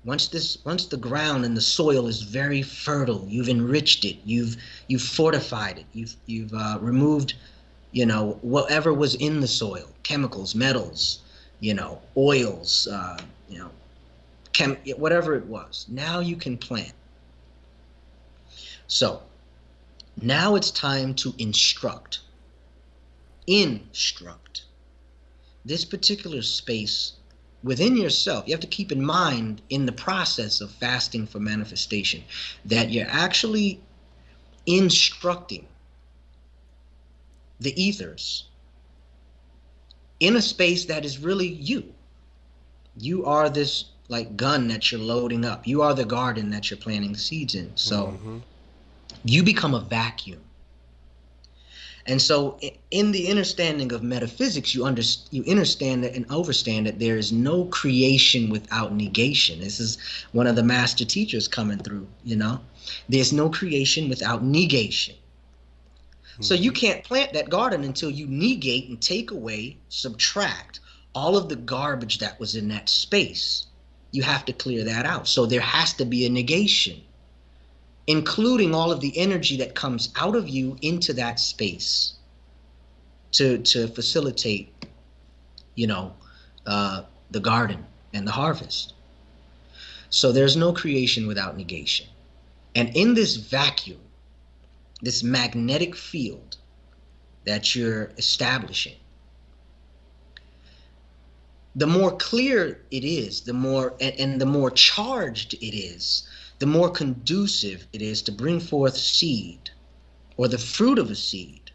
once the ground and the soil is very fertile, you've enriched it, you've fortified it, you've removed, whatever was in the soil, chemicals, metals, oils, whatever it was. Now you can plant. So now it's time to instruct this particular space within yourself. You have to keep in mind, in the process of fasting for manifestation, that you're actually instructing the ethers in a space that is really you. You are this like gun that you're loading up. You are the garden that you're planting seeds in. So you become a vacuum. And so in the understanding of metaphysics, you understand that and overstand that there is no creation without negation. This is one of the master teachers coming through, There's no creation without negation. So you can't plant that garden until you negate and take away, subtract all of the garbage that was in that space. You have to clear that out. So there has to be a negation, including all of the energy that comes out of you into that space to facilitate, the garden and the harvest. So there's no creation without negation. And in this vacuum, this magnetic field that you're establishing, the more clear it is, the more and the more charged it is, the more conducive it is to bring forth seed or the fruit of a seed.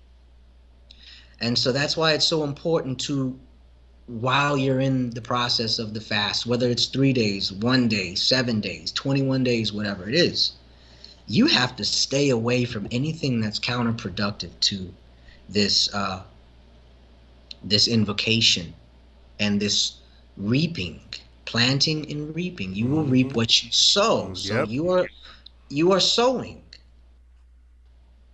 And so that's why it's so important to, while you're in the process of the fast, whether it's 3 days, 1 day, 7 days, 21 days, whatever it is, you have to stay away from anything that's counterproductive to this this invocation and this reaping, planting and reaping. You will reap what you sow. So you are sowing.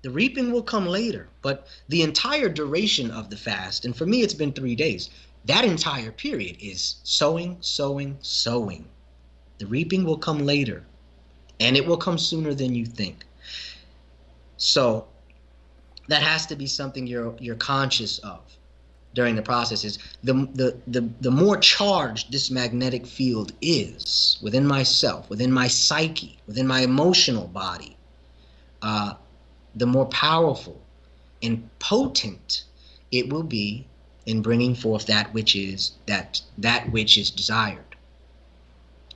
The reaping will come later, but the entire duration of the fast, and for me it's been 3 days, that entire period is sowing, sowing, sowing. The reaping will come later, and it will come sooner than you think. So that has to be something you're conscious of during the process. Is the more charged this magnetic field is within myself, within my psyche, within my emotional body, the more powerful and potent it will be in bringing forth that which is desired.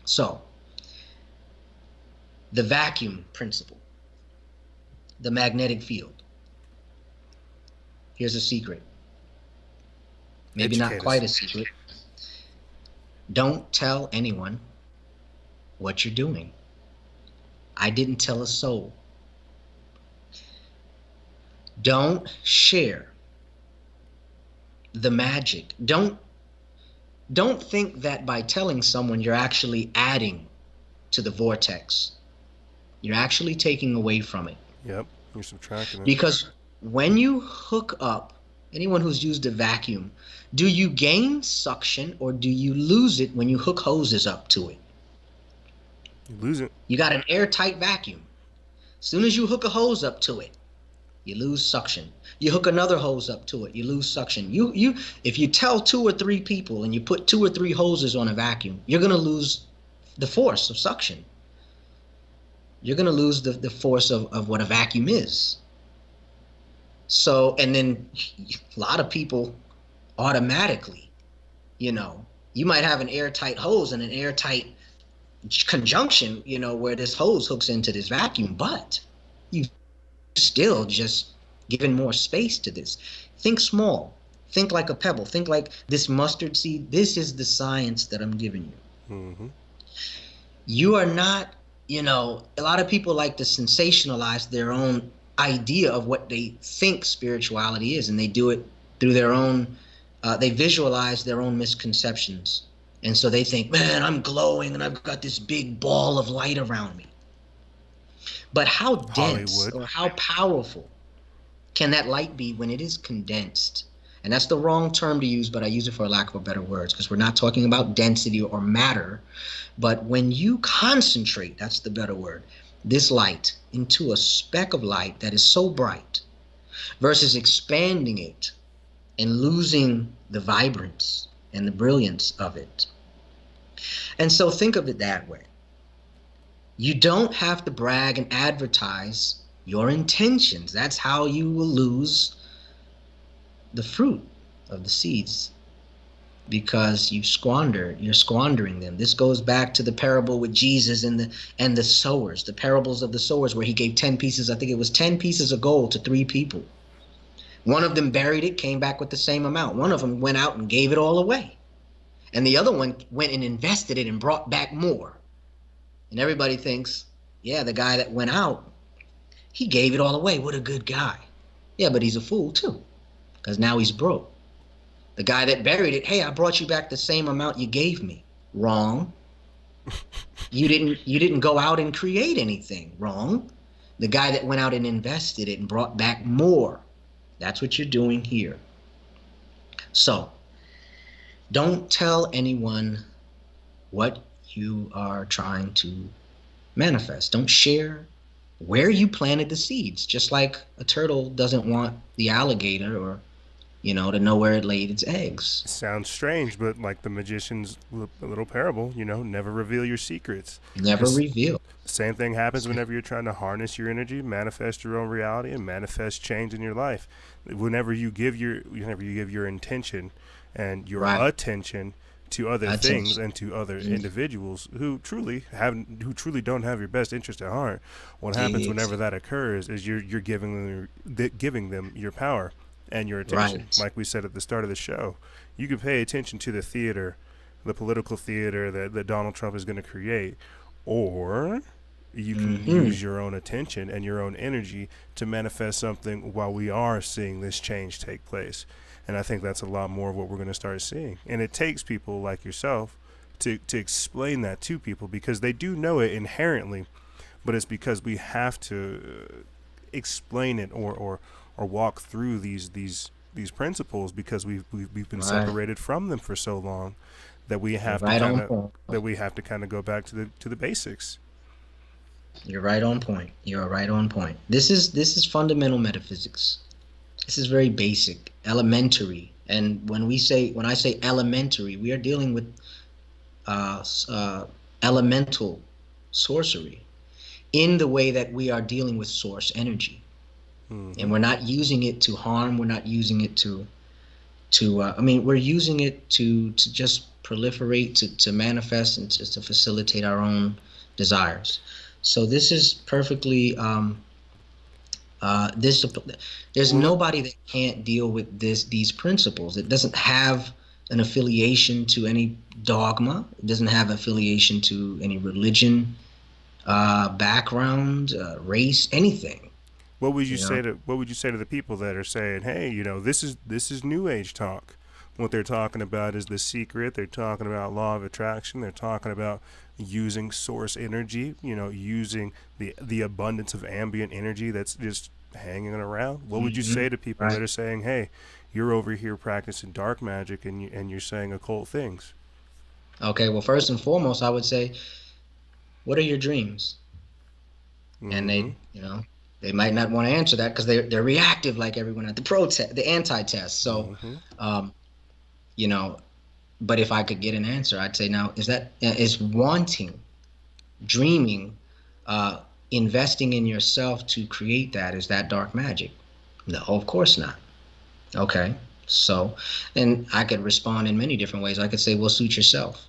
So the vacuum principle, the magnetic field. Here's a secret. Maybe not quite a secret. Don't tell anyone what you're doing. I didn't tell a soul. Don't share the magic. Don't think that by telling someone you're actually adding to the vortex. You're actually taking away from it. Yep, you're subtracting it. Because when you hook up, anyone who's used a vacuum, do you gain suction or do you lose it when you hook hoses up to it? You lose it. You got an airtight vacuum. As soon as you hook a hose up to it, you lose suction. You hook another hose up to it, you lose suction. If you tell 2 or 3 people and you put 2 or 3 hoses on a vacuum, you're going to lose the force of suction. You're going to lose the force of what a vacuum is. So, and then a lot of people automatically, you might have an airtight hose and an airtight conjunction, where this hose hooks into this vacuum, but you still just giving more space to this. Think small. Think like a pebble. Think like this mustard seed. This is the science that I'm giving you. Mm-hmm. You are not, a lot of people like to sensationalize their own idea of what they think spirituality is, and they do it through their own, they visualize their own misconceptions. And so they think, man, I'm glowing and I've got this big ball of light around me. But how dense or how powerful can that light be when it is condensed? And that's the wrong term to use, but I use it for lack of better words, because we're not talking about density or matter. But when you concentrate, that's the better word, this light into a speck of light that is so bright versus expanding it and losing the vibrance and the brilliance of it. And so think of it that way. You don't have to brag and advertise your intentions. That's how you will lose the fruit of the seeds, because you're squandering them. This goes back to the parable with Jesus and the sowers, the parables of the sowers, where he gave 10 pieces, I think it was 10 pieces of gold to 3 people. One of them buried it, came back with the same amount. One of them went out and gave it all away. And the other one went and invested it and brought back more. And everybody thinks, yeah, the guy that went out, he gave it all away. What a good guy. Yeah, but he's a fool too, because now he's broke. The guy that buried it, hey, I brought you back the same amount you gave me. Wrong. You didn't go out and create anything. Wrong. The guy that went out and invested it and brought back more That's what you're doing here. So don't tell anyone what you are trying to manifest. Don't share where you planted the seeds. Just like a turtle doesn't want the alligator or to know where it laid its eggs. Sounds strange, but like the magician's little parable, never reveal your secrets. Never This reveal. same thing happens whenever you're trying to harness your energy, manifest your own reality, and manifest change in your life. Whenever you give your intention and your Right. attention to other things Attention. and to other individuals who truly don't have your best interest at heart, what happens whenever that occurs is you're giving them your power and your attention. Right. Like we said at the start of the show, you can pay attention to the theater, the political theater that Donald Trump is going to create, or you can Mm-hmm. use your own attention and your own energy to manifest something while we are seeing this change take place. And I think that's a lot more of what we're going to start seeing. And it takes people like yourself to explain that to people because they do know it inherently, but it's because we have to explain it or walk through these principles because we've been Right. separated from them for so long that we You're have to right kind on of point. go back to the basics. You're right on point. You're right on point. This is fundamental metaphysics. This is very basic, elementary. And when I say elementary, we are dealing with elemental sorcery in the way that we are dealing with source energy. And Mm-hmm. we're not using it to harm. We're not using it we're using it to just proliferate, to manifest, and to facilitate our own desires. So this is perfectly this there's Well, nobody that can't deal with these principles. It doesn't have an affiliation to any dogma. It doesn't have affiliation to any religion, background, race, anything. You know. what would you say to the people that are saying, "Hey, this is new age talk." What they're talking about is the secret. They're talking about law of attraction. They're talking about using source energy, using the abundance of ambient energy that's just hanging around. What would you Hmm. say to people Right. that are saying, "Hey, you're over here practicing dark magic and you're saying occult things?" Okay. Well, first and foremost, I would say, what are your dreams? And Mm-hmm. they might not want to answer that because they're reactive like everyone at the protest, the anti-test. So, Mm-hmm. um, you know, but if I could get an answer, I'd say now is wanting, dreaming, uh, investing in yourself to create that, is that dark magic? No, of course not. Okay. So, and I could respond in many different ways. I could say, well, suit yourself.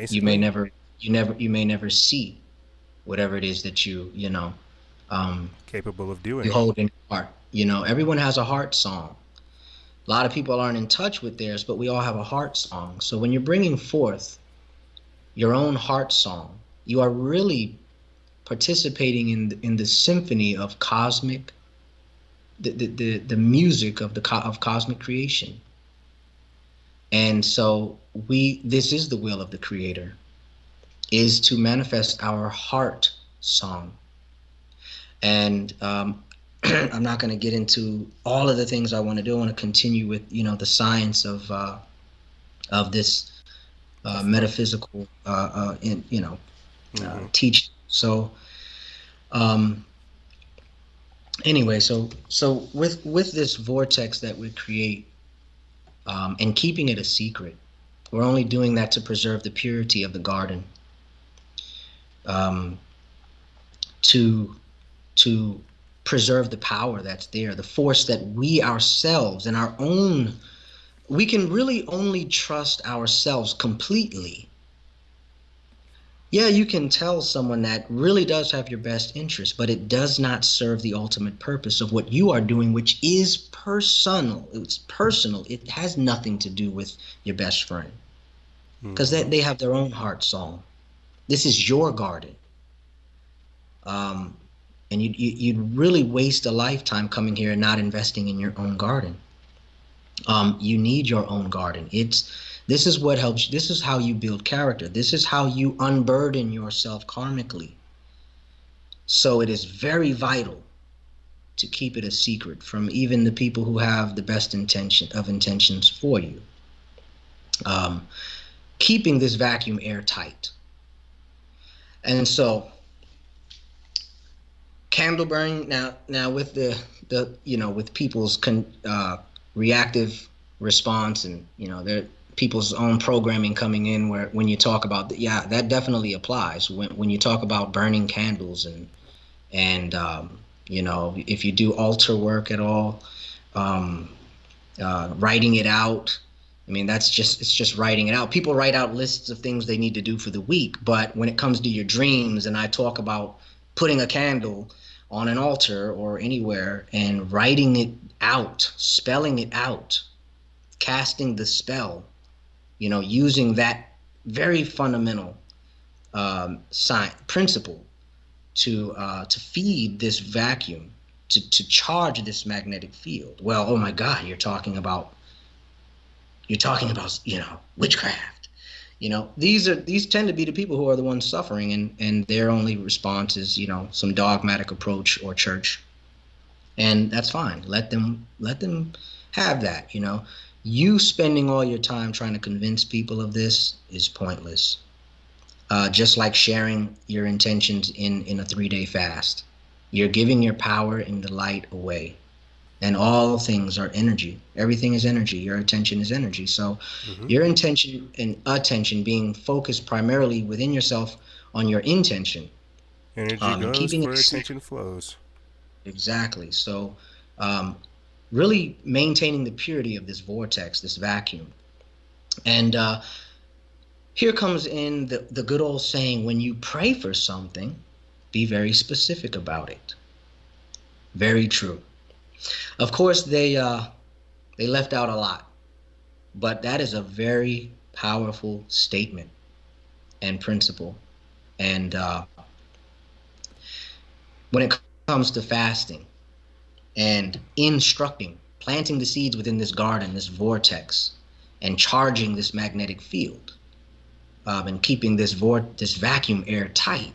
You may Basically, never, you may never see whatever it is that um, capable of doing you it. hold in your heart. Everyone has a heart song. A lot of people aren't in touch with theirs, but we all have a heart song. So when you're bringing forth your own heart song, you are really participating in the symphony of cosmic, the music of cosmic creation. And so this is the will of the creator, is to manifest our heart song. And I'm not going to get into all of the things I want to do. I want to continue with the science of this Of course. metaphysical Mm-hmm. teaching. So um, anyway, so with this vortex that we create, and keeping it a secret, we're only doing that to preserve the purity of the garden, um, to to preserve the power that's there, the force that we ourselves and our own, we can really only trust ourselves completely. Yeah, you can tell someone that really does have your best interest, but it does not serve the ultimate purpose of what you are doing, which is personal. It's personal. It has nothing to do with your best friend because Mm-hmm. they have their own heart song. This is your garden. Um, and you'd really waste a lifetime coming here and not investing in your own garden. You need your own garden. This is what helps. This is how you build character. This is how you unburden yourself karmically. So it is very vital to keep it a secret from even the people who have the best intentions for you. Um, Keeping this vacuum airtight. And so candle burning now with the with people's reactive response, and their people's own programming coming in, where when you talk about that definitely applies when you talk about burning candles and if you do altar work at all, um, writing it out. I mean, it's just writing it out. People write out lists of things they need to do for the week, but when it comes to your dreams, and I talk about putting a candle on an altar or anywhere and writing it out, spelling it out, casting the spell, using that very fundamental principle to feed this vacuum, to charge this magnetic field. Well, oh my God, you're talking about witchcraft. These tend to be the people who are the ones suffering, and their only response is some dogmatic approach or church, and that's fine. Let them have that. You spending all your time trying to convince people of this is pointless. Just like sharing your intentions in a 3-day fast, you're giving your power and the light away. And all things are energy. Everything is energy. Your attention is energy. So your intention and attention being focused primarily within yourself on your intention. Energy goes where attention flows. Exactly. So really maintaining the purity of this vortex, this vacuum. And here comes in the good old saying, when you pray for something, be very specific about it. Very true. Of course, they left out a lot, but that is a very powerful statement and principle. And when it comes to fasting and instructing, planting the seeds within this garden, this vortex, and charging this magnetic field, and keeping this vacuum airtight,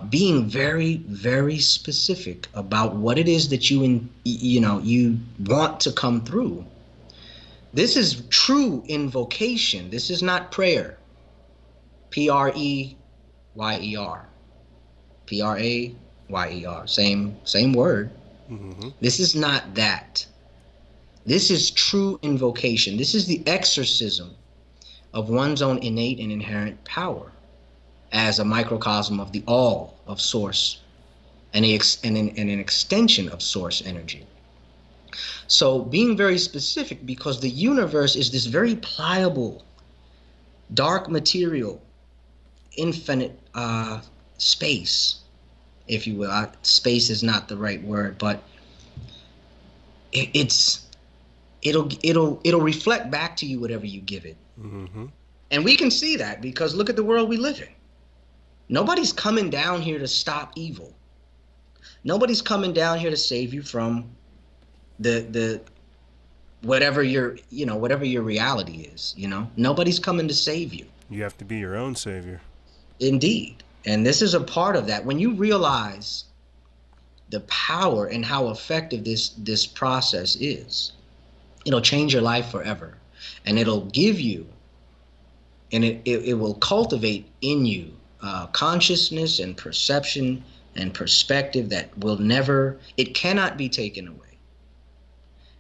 being very, very specific about what it is that you want to come through. This is true invocation. This is not prayer. Preyer. Prayer. Same word. This is not that. This is true invocation. This is the exorcism of one's own innate and inherent power as a microcosm of the all of source and an extension of source energy. So being very specific, because the universe is this very pliable, dark material, infinite space, if you will. Space is not the right word, but it'll reflect back to you whatever you give it. And we can see that because look at the world we live in. Nobody's coming down here to stop evil. Nobody's coming down here to save you from the whatever your reality is. Nobody's coming to save you. You have to be your own savior. Indeed. And this is a part of that. When you realize the power and how effective this process is, it'll change your life forever. And it'll give you, and it will cultivate in you consciousness and perception and perspective that it cannot be taken away.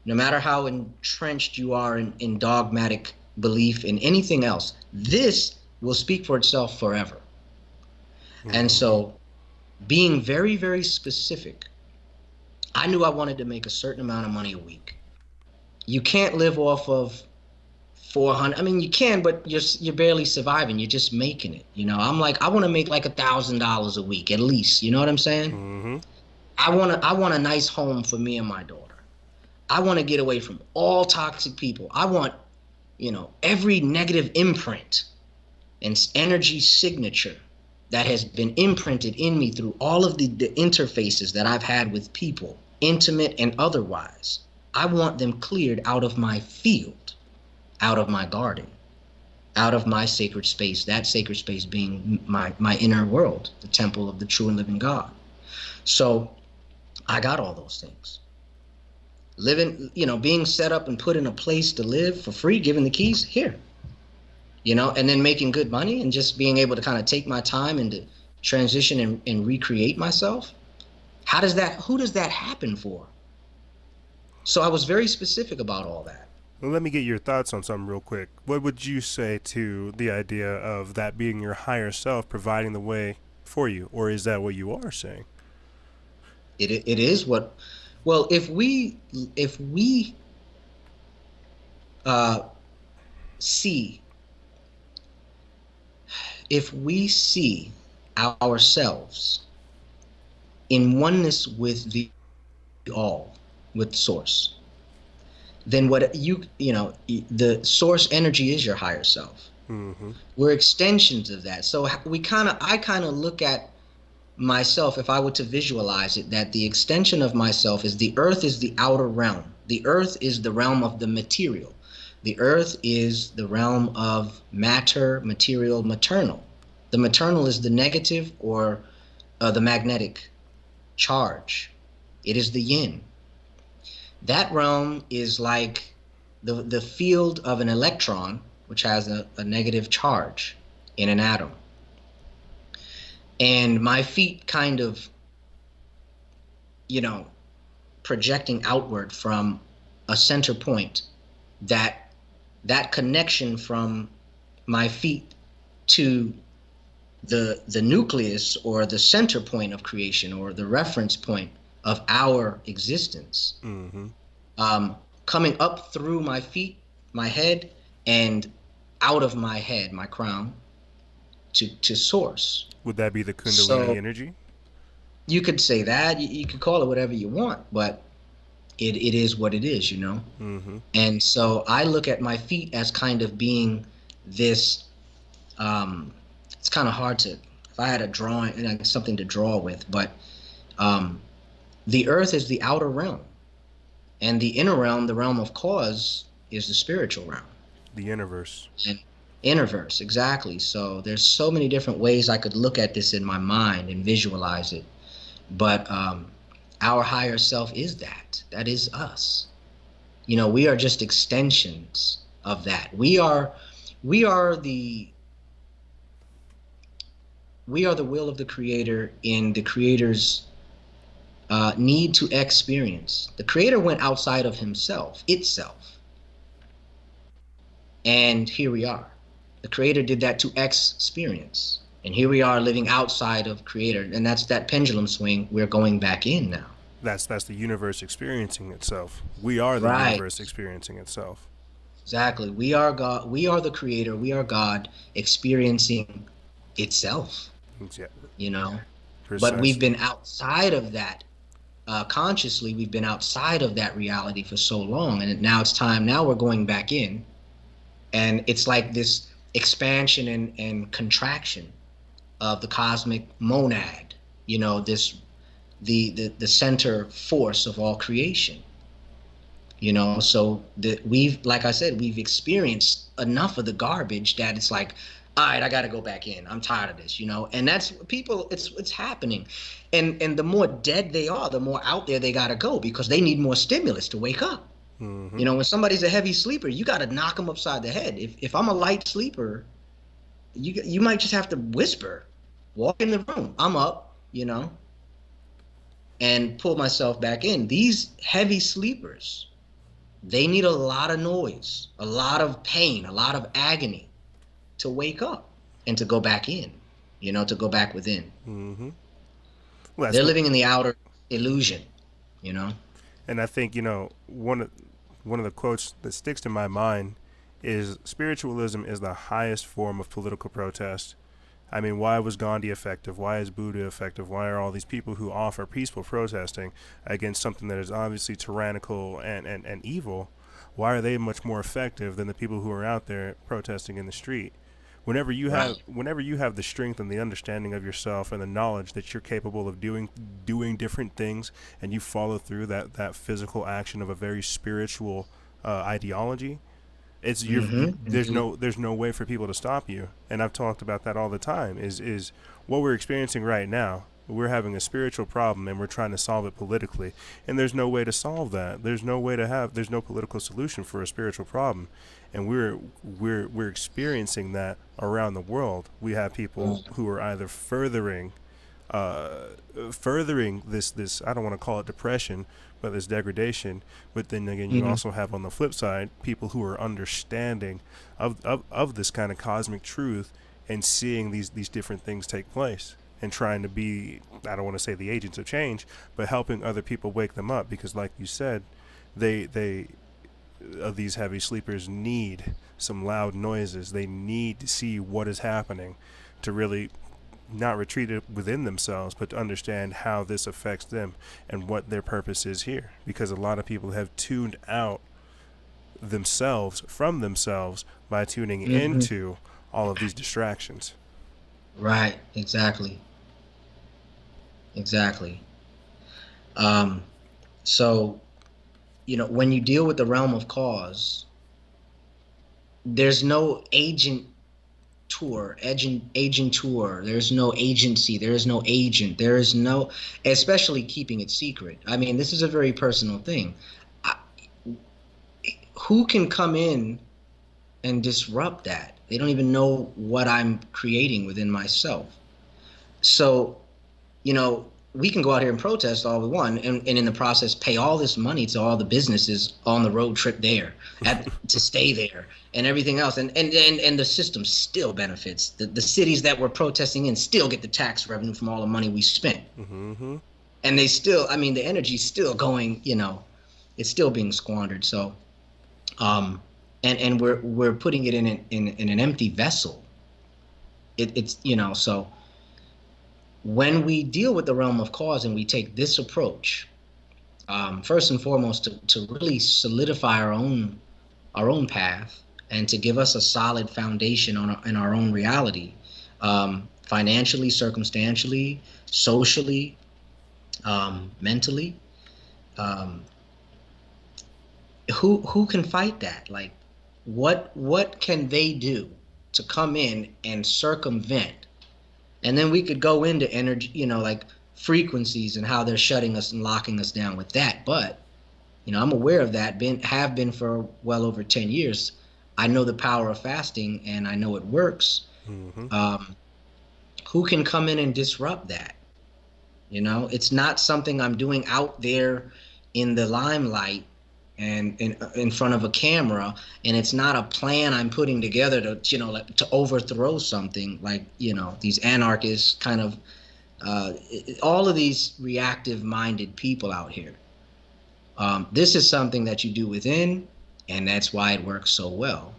No matter how entrenched you are in dogmatic belief in anything else, this will speak for itself forever. And so being very, very specific, I knew I wanted to make a certain amount of money a week. You can't live off of 400. I mean, you can, but you're barely surviving. You're just making it. I'm like, I want to make like $1,000 a week at least. You know what I'm saying? I want a nice home for me and my daughter. I want to get away from all toxic people. I want, every negative imprint and energy signature that has been imprinted in me through all of the interfaces that I've had with people, intimate and otherwise. I want them cleared out of my field, out of my garden, out of my sacred space, that sacred space being my inner world, the temple of the true and living God. So I got all those things. Living, being set up and put in a place to live for free, given the keys here, and then making good money and just being able to kind of take my time and to transition and recreate myself. Who does that happen for? So I was very specific about all that. Well, let me get your thoughts on something real quick. What would you say to the idea of that being your higher self providing the way for you, or is that what you are saying? It is what, well, if we uh, see if we see ourselves in oneness with the all, with source, then what the source energy is your higher self. Mm-hmm. We're extensions of that. So I kind of look at myself, if I were to visualize it, that the extension of myself is the earth is the outer realm. The earth is the realm of the material. The earth is the realm of matter, material, maternal. The maternal is the negative, or the magnetic charge. It is the yin. That realm is like the field of an electron, which has a negative charge in an atom. And my feet kind of, projecting outward from a center point, that connection from my feet to the nucleus, or the center point of creation, or the reference point of our existence, Mm-hmm. coming up through my feet, my head, and out of my head, my crown, to source. Would that be the Kundalini So energy? you could say that, you could call it whatever you want, but it is what it is. Mm-hmm. And so I look at my feet as kind of being this, it's kind of hard to, if I had a drawing, something to draw with, but um, the earth is the outer realm, and the inner realm, the realm of cause, is the spiritual realm. The universe. And innerverse, exactly. So there's so many different ways I could look at this in my mind and visualize it. But our higher self is that. That is us. We are just extensions of that. We are the will of the creator in the creator's need to experience. The creator went outside of himself, itself. And here we are. The creator did that to experience. And here we are living outside of creator. And that's that pendulum swing. We're going back in now. That's the universe experiencing itself. We are the Right. universe experiencing itself. Exactly. We are God. We are the creator. We are God experiencing itself, Yeah, you know. But we've precisely. been outside of that, consciously, we've been outside of that reality for so long. And now it's time. Now we're going back in. And it's like this expansion and contraction of the cosmic monad, this the center force of all creation. So we've, like I said, we've experienced enough of the garbage that it's like, all right, I got to go back in. I'm tired of this. And that's people. It's happening, and the more dead they are, the more out there they got to go, because they need more stimulus to wake up. Mm-hmm. When somebody's a heavy sleeper, you got to knock them upside the head. If I'm a light sleeper, you might just have to whisper, walk in the room, I'm up, and pull myself back in. These heavy sleepers, they need a lot of noise, a lot of pain, a lot of agony to wake up and to go back in, to go back within. Mm-hmm. Well, They're living in the outer illusion, you know. and I think one of the quotes that sticks to my mind is spiritualism is the highest form of political protest. I mean, why was Gandhi effective? Why is Buddha effective? Why are all these people who offer peaceful protesting against something that is obviously tyrannical and evil, why are they much more effective than the people who are out there protesting in the street? Right. Whenever you have the strength and the understanding of yourself and the knowledge that you're capable of doing different things, and you follow through that physical action of a very spiritual ideology, it's Mm-hmm. Mm-hmm. there's no way for people to stop you. And I've talked about that all the time. Is what we're experiencing right now. we're having a spiritual problem and we're trying to solve it politically, and there's no way to solve that. There's no way to have. There's no political solution for a spiritual problem, and we're experiencing that around the world. We have people who are either uh, furthering this I don't want to call it depression, but this degradation. But then again, you Mm-hmm. also have on the flip side people who are understanding of this kind of cosmic truth and seeing these different things take place and trying to be, I don't want to say the agents of change, but helping other people wake them up, because like you said, they these heavy sleepers need some loud noises. They need to see what is happening to really not retreat it within themselves, but to understand how this affects them and what their purpose is here. Because a lot of people have tuned out themselves from themselves by tuning Mm-hmm. into all of these distractions. Right. Exactly. Exactly. Um, so, when you deal with the realm of cause, there's no agent tour. There's no agency. There is no agent. There is no, especially keeping it secret. I mean, this is a very personal thing. I, who can come in and disrupt that? They don't even know what I'm creating within myself. So, we can go out here and protest all we want, and in the process pay all this money to all the businesses on the road trip there to stay there and everything else, and the system still benefits. The cities that we're protesting in still get the tax revenue from all the money we spent, Mm-hmm. and they still, I mean, the energy's still going, it's still being squandered. So, um, and we're putting it in an empty vessel. It's so when we deal with the realm of cause and we take this approach, first and foremost, to really solidify our own path and to give us a solid foundation in our own reality, financially, circumstantially, socially, mentally. Um, who can fight that? Like, what can they do to come in and circumvent? And then we could go into energy, like frequencies and how they're shutting us and locking us down with that. But, I'm aware of that, have been for well over 10 years. I know the power of fasting and I know it works. Mm-hmm. Um, who can come in and disrupt that? It's not something I'm doing out there in the limelight and in front of a camera, and it's not a plan I'm putting together like, to overthrow something, like, these anarchists kind of, all of these reactive minded people out here. This is something that you do within, and that's why it works so well.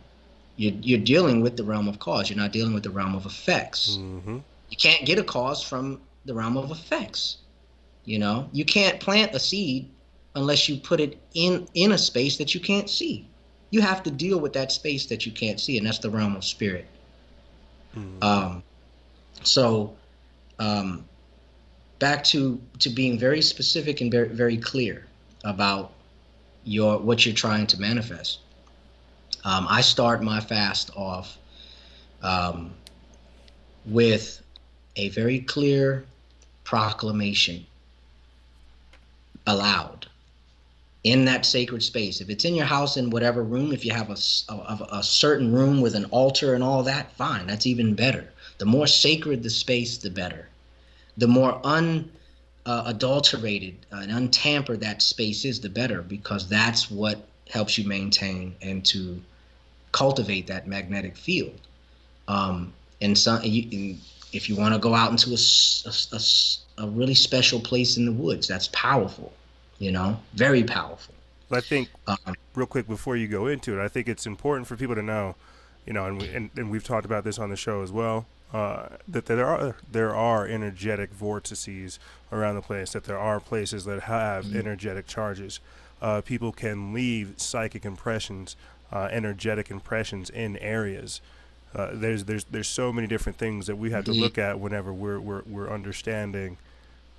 You're dealing with the realm of cause. You're not dealing with the realm of effects. Mm-hmm. You can't get a cause from the realm of effects. You can't plant a seed unless you put it in a space that you can't see. You have to deal with that space that you can't see, and that's the realm of spirit. Mm-hmm. Um, so um, back to being very specific and very, very clear about what you're trying to manifest. I start my fast off um, with a very clear proclamation aloud in that sacred space. If it's in your house, in whatever room, if you have a certain room with an altar and all that, fine, that's even better. The more sacred the space, the better. The more unadulterated and untampered that space is, the better, because that's what helps you maintain and to cultivate that magnetic field. Um, and if you want to go out into a really special place in the woods, that's powerful, very powerful. But I think, Um, real quick before you go into it, I think it's important for people to know, and we've talked about this on the show as well, that there are energetic vortices around the place. That there are places that have energetic charges. People can leave psychic impressions, energetic impressions in areas. There's so many different things that we have to look at whenever we're understanding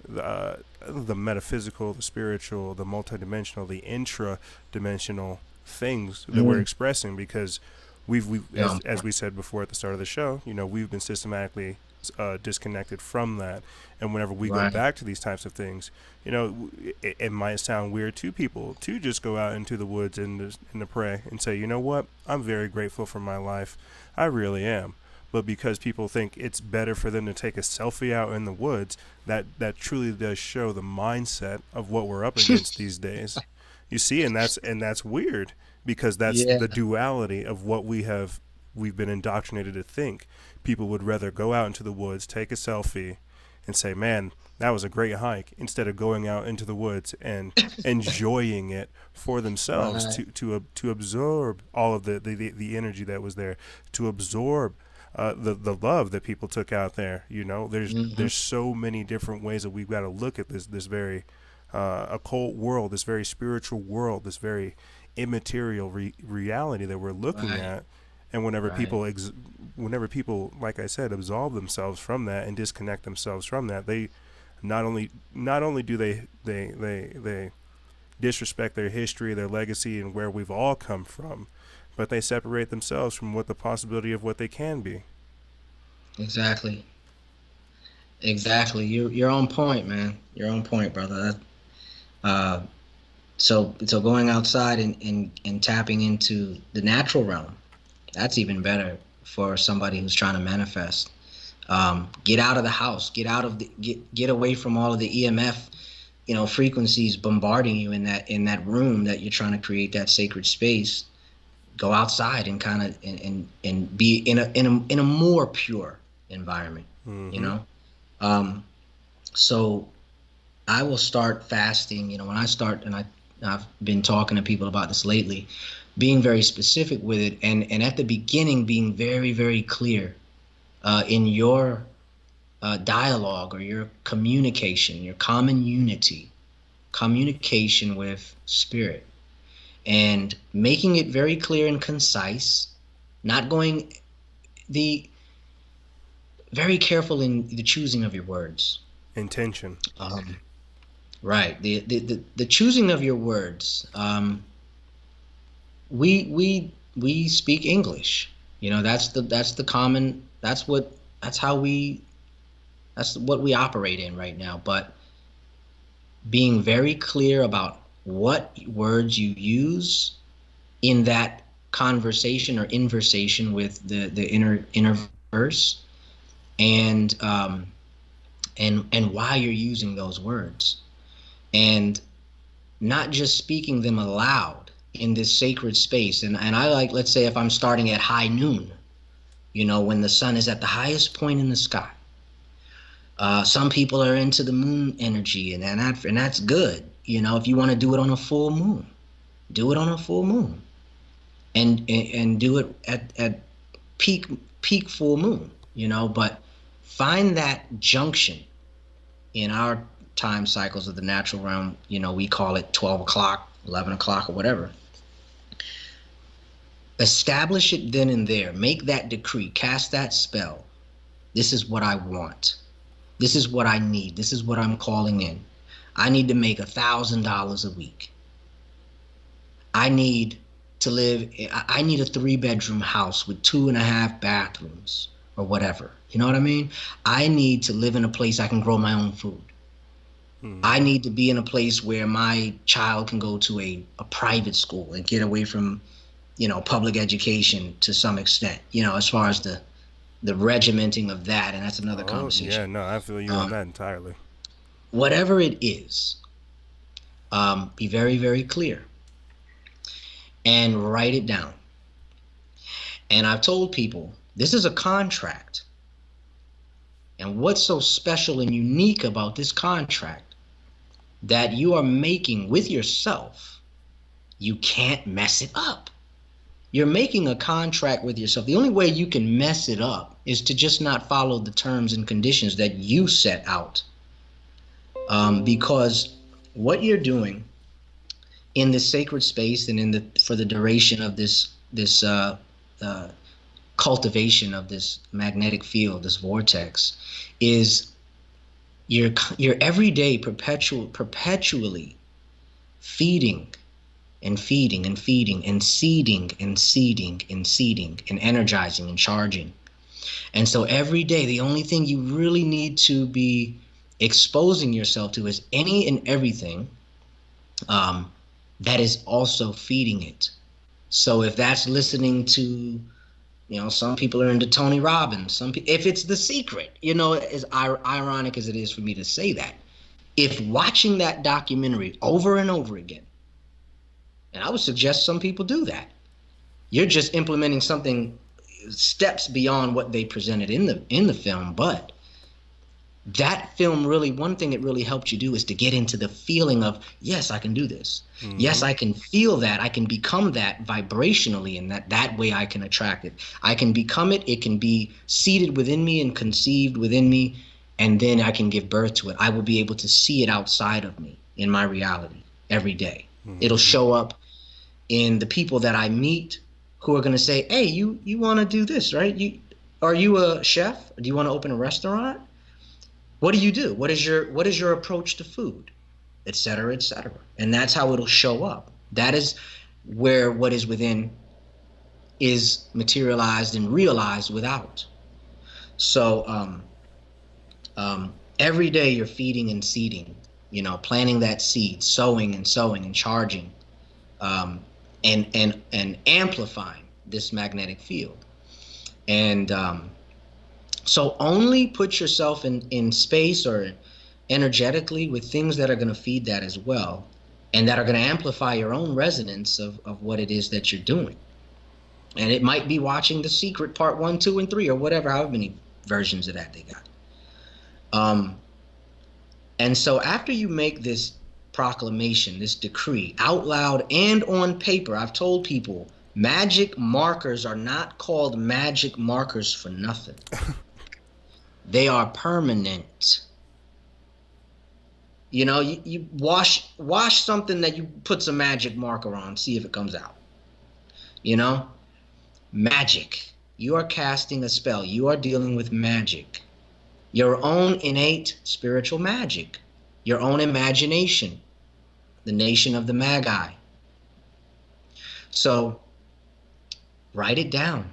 the metaphysical, the spiritual, the multidimensional, the intra-dimensional things that we're expressing, because we've yeah, as we said before at the start of the show, we've been systematically disconnected from that. And whenever we go Right. back to these types of things, you know, it might sound weird to people to just go out into the woods and to pray and say, you know what, I'm very grateful for my life. I really am. But because people think it's better for them to take a selfie out in the woods, that truly does show the mindset of what we're up against these days. You see, and that's weird because that's Yeah. the duality of what we've been indoctrinated to think. People would rather go out into the woods, take a selfie, and say, "Man, that was a great hike," instead of going out into the woods and enjoying it for themselves Right. to absorb all of the energy that was there, to absorb the love that people took out there. You know, Hmm. there's so many different ways that we've got to look at this very occult world, this very spiritual world, this very immaterial reality that we're looking Right. at. And whenever Right. people, like I said, absolve themselves from that and disconnect themselves from that, they not only do they disrespect their history, their legacy, and where we've all come from, but they separate themselves from what the possibility of what they can be. Exactly. Exactly. You're on point, man. You're on point, brother. Uh, so going outside and tapping into the natural realm, that's even better for somebody who's trying to manifest. Get out of the house. Get away from all of the EMF, frequencies bombarding you in that room that you're trying to create that sacred space. Go outside and kind of and be in a more pure environment. You Mm-hmm. know. So I will start fasting. When I start, and I've been talking to people about this lately, being very specific with it, and at the beginning being very, very clear in your dialogue or your communication, your common unity, communication with spirit, and making it very clear and concise, not going the very careful in the choosing of your words. Intention. Um, right, the choosing of your words. We speak English. That's the common. That's what we operate in right now. But being very clear about what words you use in that conversation or inversation with the inner verse, and and why you're using those words, and not just speaking them aloud in this sacred space. And I like, let's say if I'm starting at high noon, when the sun is at the highest point in the sky. Some people are into the moon energy, and that's good. If you want to do it on a full moon, do it on a full moon, and do it at peak peak full moon. But find that junction in our time cycles of the natural realm. We call it 12 o'clock, 11 o'clock, or whatever. Establish it then and there. Make that decree, cast that spell. This is what I want. This is what I need. This is what I'm calling in. I need to make $1,000 a week. I need to live, I need a 3-bedroom house with 2.5 bathrooms or whatever. You know what I mean? I need to live in a place I can grow my own food. I Mm-hmm. need to be in a place where my child can go to a private school and get away from, public education to some extent, as far as the regimenting of that. And that's another Oh yeah, conversation. no, I feel you on Um, that entirely. whatever it is, be very, very clear and write it down. And I've told people this is a contract. And what's so special and unique about this contract that you are making with yourself, you can't mess it up. You're making a contract with yourself. The only way you can mess it up is to just not follow the terms and conditions that you set out. Because what you're doing in this sacred space and for the duration of this uh, cultivation of this magnetic field, this vortex, is you're every day perpetually feeding and feeding and feeding and seeding and seeding and seeding and energizing and charging. And so every day, the only thing you really need to be exposing yourself to is any and everything um, that is also feeding it. So if that's listening to, some people are into Tony Robbins. If it's The Secret, as ironic as it is for me to say that, if watching that documentary over and over again, and I would suggest some people do that, you're just implementing something steps beyond what they presented in the film. But that film, really, one thing it really helped you do is to get into the feeling of, yes, I can do this. Mm-hmm. Yes, I can feel that. I can become that vibrationally, and that way I can attract it. I can become it. It can be seated within me and conceived within me, and then I can give birth to it. I will be able to see it outside of me in my reality every day. Mm-hmm. It'll show up in the people that I meet who are going to say, hey, you want to do this, right? Are you a chef? Do you want to open a restaurant? What do you do? What is your approach to food, et cetera, et cetera? And that's how it'll show up. That is where what is within is materialized and realized without. So every day you're feeding and seeding, planting that seed, sowing and charging, and amplifying this magnetic field. And so only put yourself in space or energetically with things that are going to feed that as well, and that are going to amplify your own resonance of what it is that you're doing. And it might be watching The Secret Part 1, 2, and 3, or whatever, however many versions of that they got. And so after you make this proclamation, this decree, out loud and on paper, I've told people, magic markers are not called magic markers for nothing. They are permanent. You wash something that you put some magic marker on, see if it comes out. Magic. You are casting a spell. You are dealing with magic. Your own innate spiritual magic. Your own imagination. The nation of the Magi. So, write it down.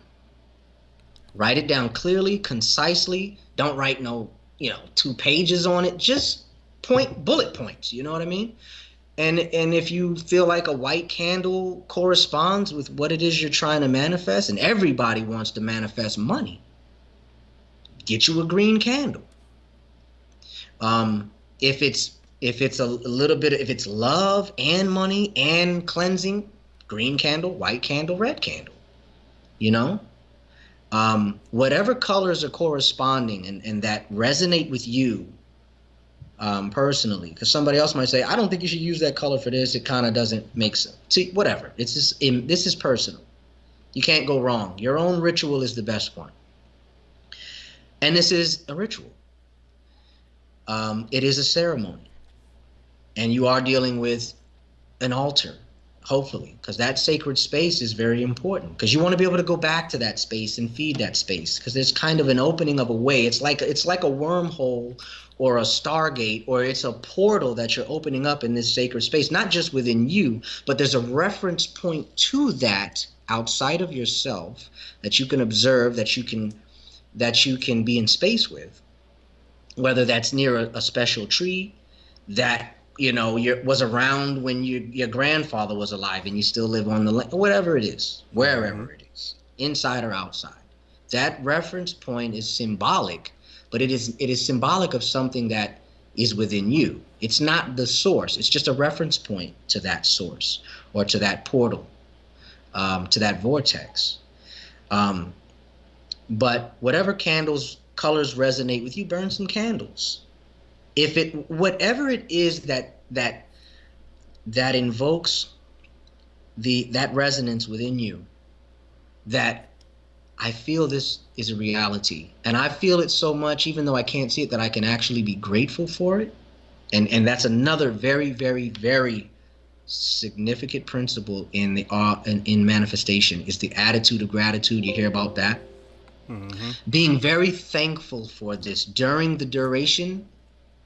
Write it down clearly, concisely. Don't write 2 pages on it. Just bullet points. You know what I mean? And if you feel like a white candle corresponds with what it is you're trying to manifest, and everybody wants to manifest money, get you a green candle. If it's a little bit, if it's love and money and cleansing, green candle, white candle, red candle. Whatever colors are corresponding and that resonate with you personally, because somebody else might say, I don't think you should use that color for this. It kind of doesn't make sense. See, whatever. This is personal. You can't go wrong. Your own ritual is the best one. And this is a ritual. It is a ceremony. And you are dealing with an altar, hopefully, because that sacred space is very important, because you want to be able to go back to that space and feed that space, because there's kind of an opening of a way. It's like a wormhole or a stargate, or it's a portal that you're opening up in this sacred space, not just within you, but there's a reference point to that outside of yourself that you can observe, that you can be in space with, whether that's near a special tree that was around when your grandfather was alive and you still live on the land, whatever it is, wherever it is, inside or outside. That reference point is symbolic, but it is symbolic of something that is within you. It's not the source. It's just a reference point to that source or to that portal, to that vortex. But whatever colors resonate with you, burn some candles. Whatever it is that invokes that resonance within you, that I feel this is a reality, and I feel it so much, even though I can't see it, that I can actually be grateful for it. And that's another very, very, very significant principle in manifestation, is the attitude of gratitude. You hear about that? Mm-hmm. Being very thankful for this during the duration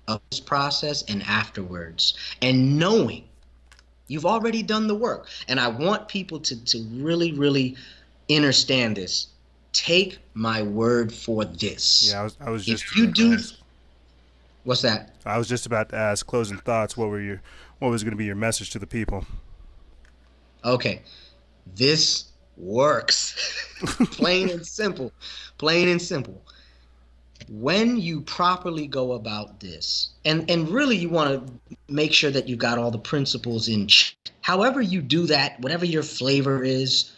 of this process and afterwards, and knowing you've already done the work. And I want people to really, really understand this. Take my word for this. Yeah, I was If just you about to do, ask. what's that? I was just about to ask. Closing thoughts. What was going to be your message to the people? Okay, this works. Plain and simple. Plain and simple. When you properly go about this, and really you want to make sure that you got all the principles in check. However you do that, whatever your flavor is,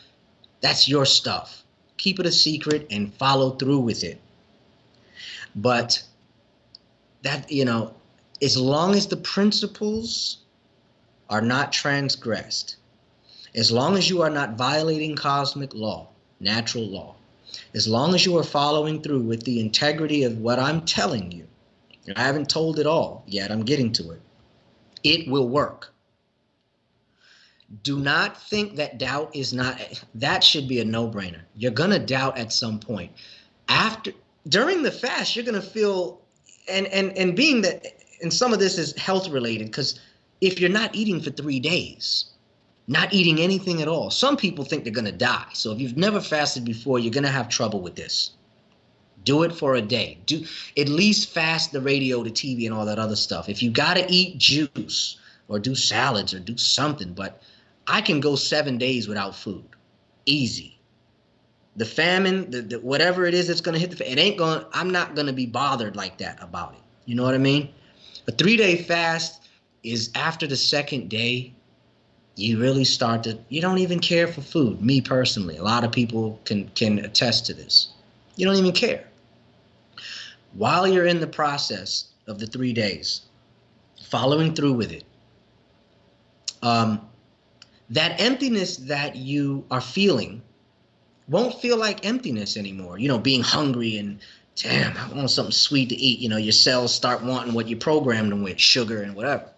that's your stuff. Keep it a secret and follow through with it. But that, as long as the principles are not transgressed, as long as you are not violating cosmic law, natural law, as long as you are following through with the integrity of what I'm telling you, I haven't told it all yet, I'm getting to it, it will work. Do not think that doubt is not, that should be a no-brainer. You're going to doubt at some point. During the fast, you're going to feel, and being that, and some of this is health related, because if you're not eating for 3 days, not eating anything at all, some people think they're going to die. So if you've never fasted before, you're going to have trouble with this. Do it for a day. Do at least fast the radio, the TV, and all that other stuff. If you got to eat juice or do salads or do something, but I can go 7 days without food. Easy. The famine, the whatever it is that's going to hit it ain't going, I'm not going to be bothered like that about it. You know what I mean? A 3-day fast is after the second day, you really start to, you don't even care for food. Me personally, a lot of people can attest to this. You don't even care. While you're in the process of the 3 days, following through with it, that emptiness that you are feeling won't feel like emptiness anymore. Being hungry and, damn, I want something sweet to eat. Your cells start wanting what you programmed them with, sugar and whatever.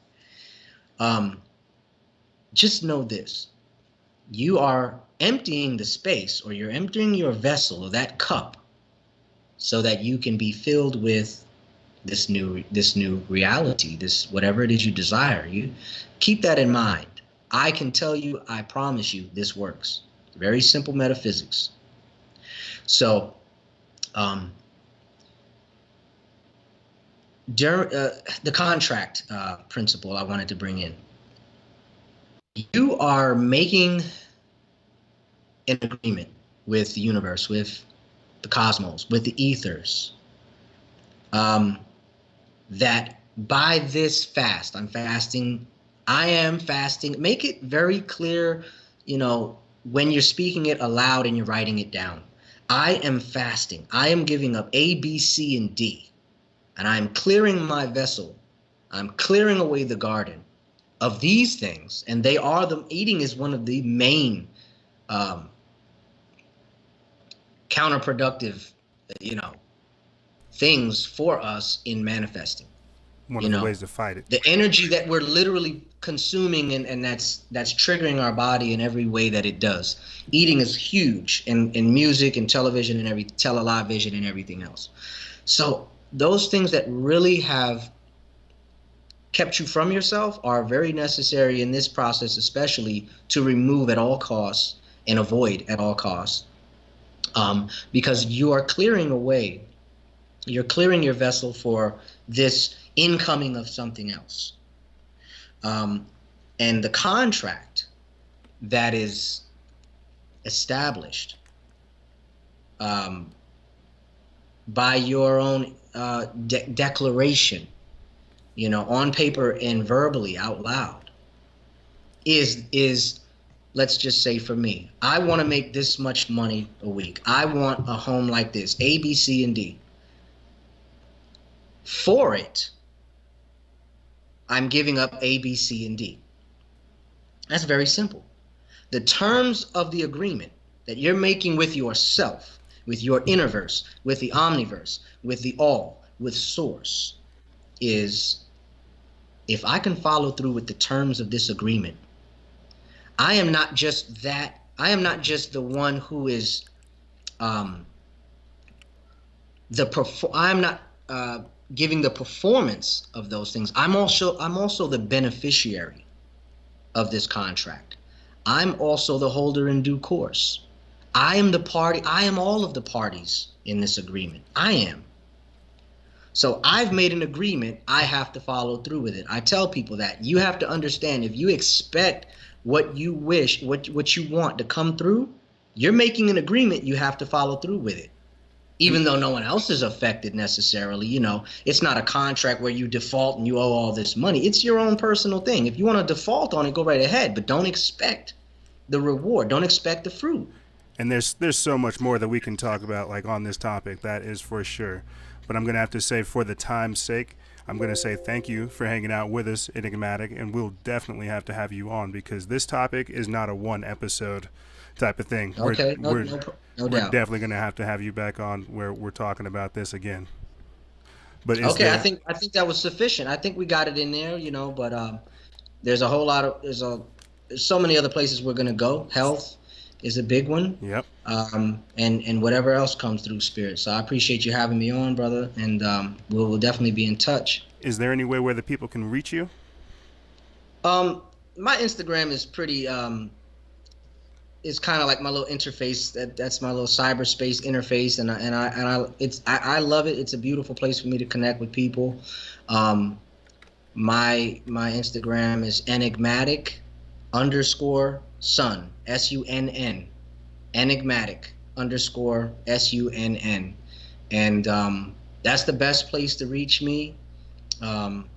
Just know this. You are emptying the space, or you're emptying your vessel, or that cup, so that you can be filled with this new reality, this whatever it is you desire. You keep that in mind. I can tell you, I promise you, this works. Very simple metaphysics. So, the contract principle I wanted to bring in. You are making an agreement with the universe, with the cosmos, with the ethers, that by this fast, I am fasting. Make it very clear, when you're speaking it aloud and you're writing it down. I am fasting. I am giving up A, B, C, and D. And I'm clearing my vessel. I'm clearing away the garden of these things. And eating is one of the main counterproductive, things for us in manifesting. One of the ways to fight it. The energy that we're literally consuming and that's triggering our body in every way that it does. Eating is huge in music and television and television and everything else. So those things that really have kept you from yourself are very necessary in this process, especially to remove at all costs and avoid at all costs. Because you are clearing away, you're clearing your vessel for this incoming of something else. And the contract that is established by your own declaration, on paper and verbally out loud, is let's just say for me, I want to make this much money a week. I want a home like this, A, B, C, and D. For it, I'm giving up A, B, C, and D. That's very simple. The terms of the agreement that you're making with yourself, with your innerverse, with the omniverse, with the all, with source, is if I can follow through with the terms of this agreement, I am not just the one who is I'm not giving the performance of those things. I'm also the beneficiary of this contract. I'm also the holder in due course. I am the party. I am all of the parties in this agreement. I am. So I've made an agreement. I have to follow through with it. I tell people that you have to understand, if you expect what you wish, what you want to come through, you're making an agreement. You have to follow through with it. Even though no one else is affected necessarily, it's not a contract where you default and you owe all this money. It's your own personal thing. If you want to default on it, go right ahead, but don't expect the reward. Don't expect the fruit. And there's so much more that we can talk about, like, on this topic, that is for sure. But I'm going to have to say, for the time's sake, I'm going to say thank you for hanging out with us, Enigmatic, and we'll definitely have to have you on, because this topic is not a one episode type of thing. Okay, we're doubt. definitely going to have you back on where we're talking about this again. But Okay, I think that was sufficient. I think we got it in there, but there's a whole lot of there's so many other places we're gonna go. Health is a big one. Yep. And whatever else comes through, spirit. So I appreciate you having me on, brother, and we'll definitely be in touch. Is there any way where the people can reach you? My Instagram is pretty it's kind of like my little interface. That's my little cyberspace interface, and I love it. It's a beautiful place for me to connect with people. My Instagram is enigmatic _ Sunn, SUNN, enigmatic _ SUNN, and that's the best place to reach me. I'm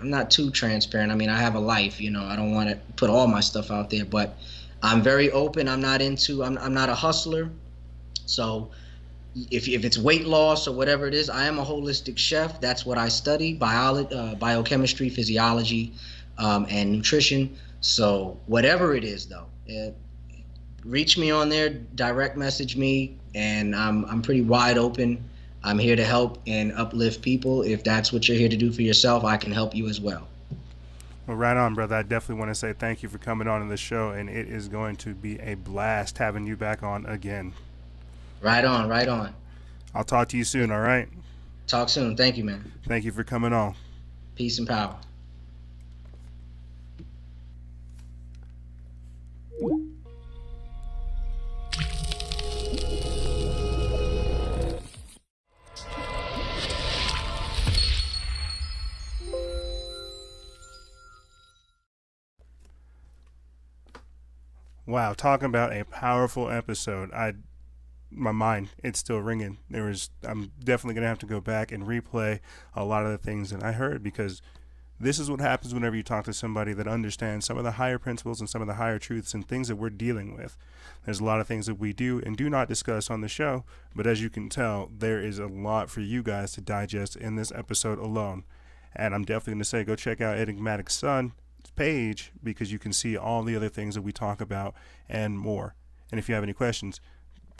not too transparent. I mean, I have a life, I don't want to put all my stuff out there, but I'm very open. I'm not a hustler. So if it's weight loss or whatever it is, I am a holistic chef. That's what I study: biochemistry, physiology, and nutrition. So whatever it is, though, reach me on there, direct message me, and I'm pretty wide open. I'm here to help and uplift people. If that's what you're here to do for yourself, I can help you as well. Well, right on, brother. I definitely want to say thank you for coming on the show, and it is going to be a blast having you back on again. Right on, right on. I'll talk to you soon, all right? Talk soon. Thank you, man. Thank you for coming on. Peace and power. Wow, talking about a powerful episode. My mind, it's still ringing. I'm definitely gonna have to go back and replay a lot of the things that I heard, because this is what happens whenever you talk to somebody that understands some of the higher principles and some of the higher truths and things that we're dealing with. There's a lot of things that we do and do not discuss on the show, but as you can tell, there is a lot for you guys to digest in this episode alone. And I'm definitely going to say, go check out Enigmatic Sunn page, because you can see all the other things that we talk about and more. And if you have any questions,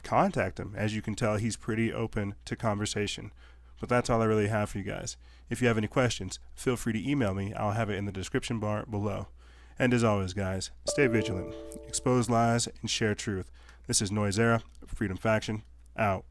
contact him. As you can tell, he's pretty open to conversation. But that's all I really have for you guys. If you have any questions, feel free to email me. I'll have it in the description bar below. And as always, guys, stay vigilant, expose lies, and share truth. This is Noisera, Freedom Faction, out.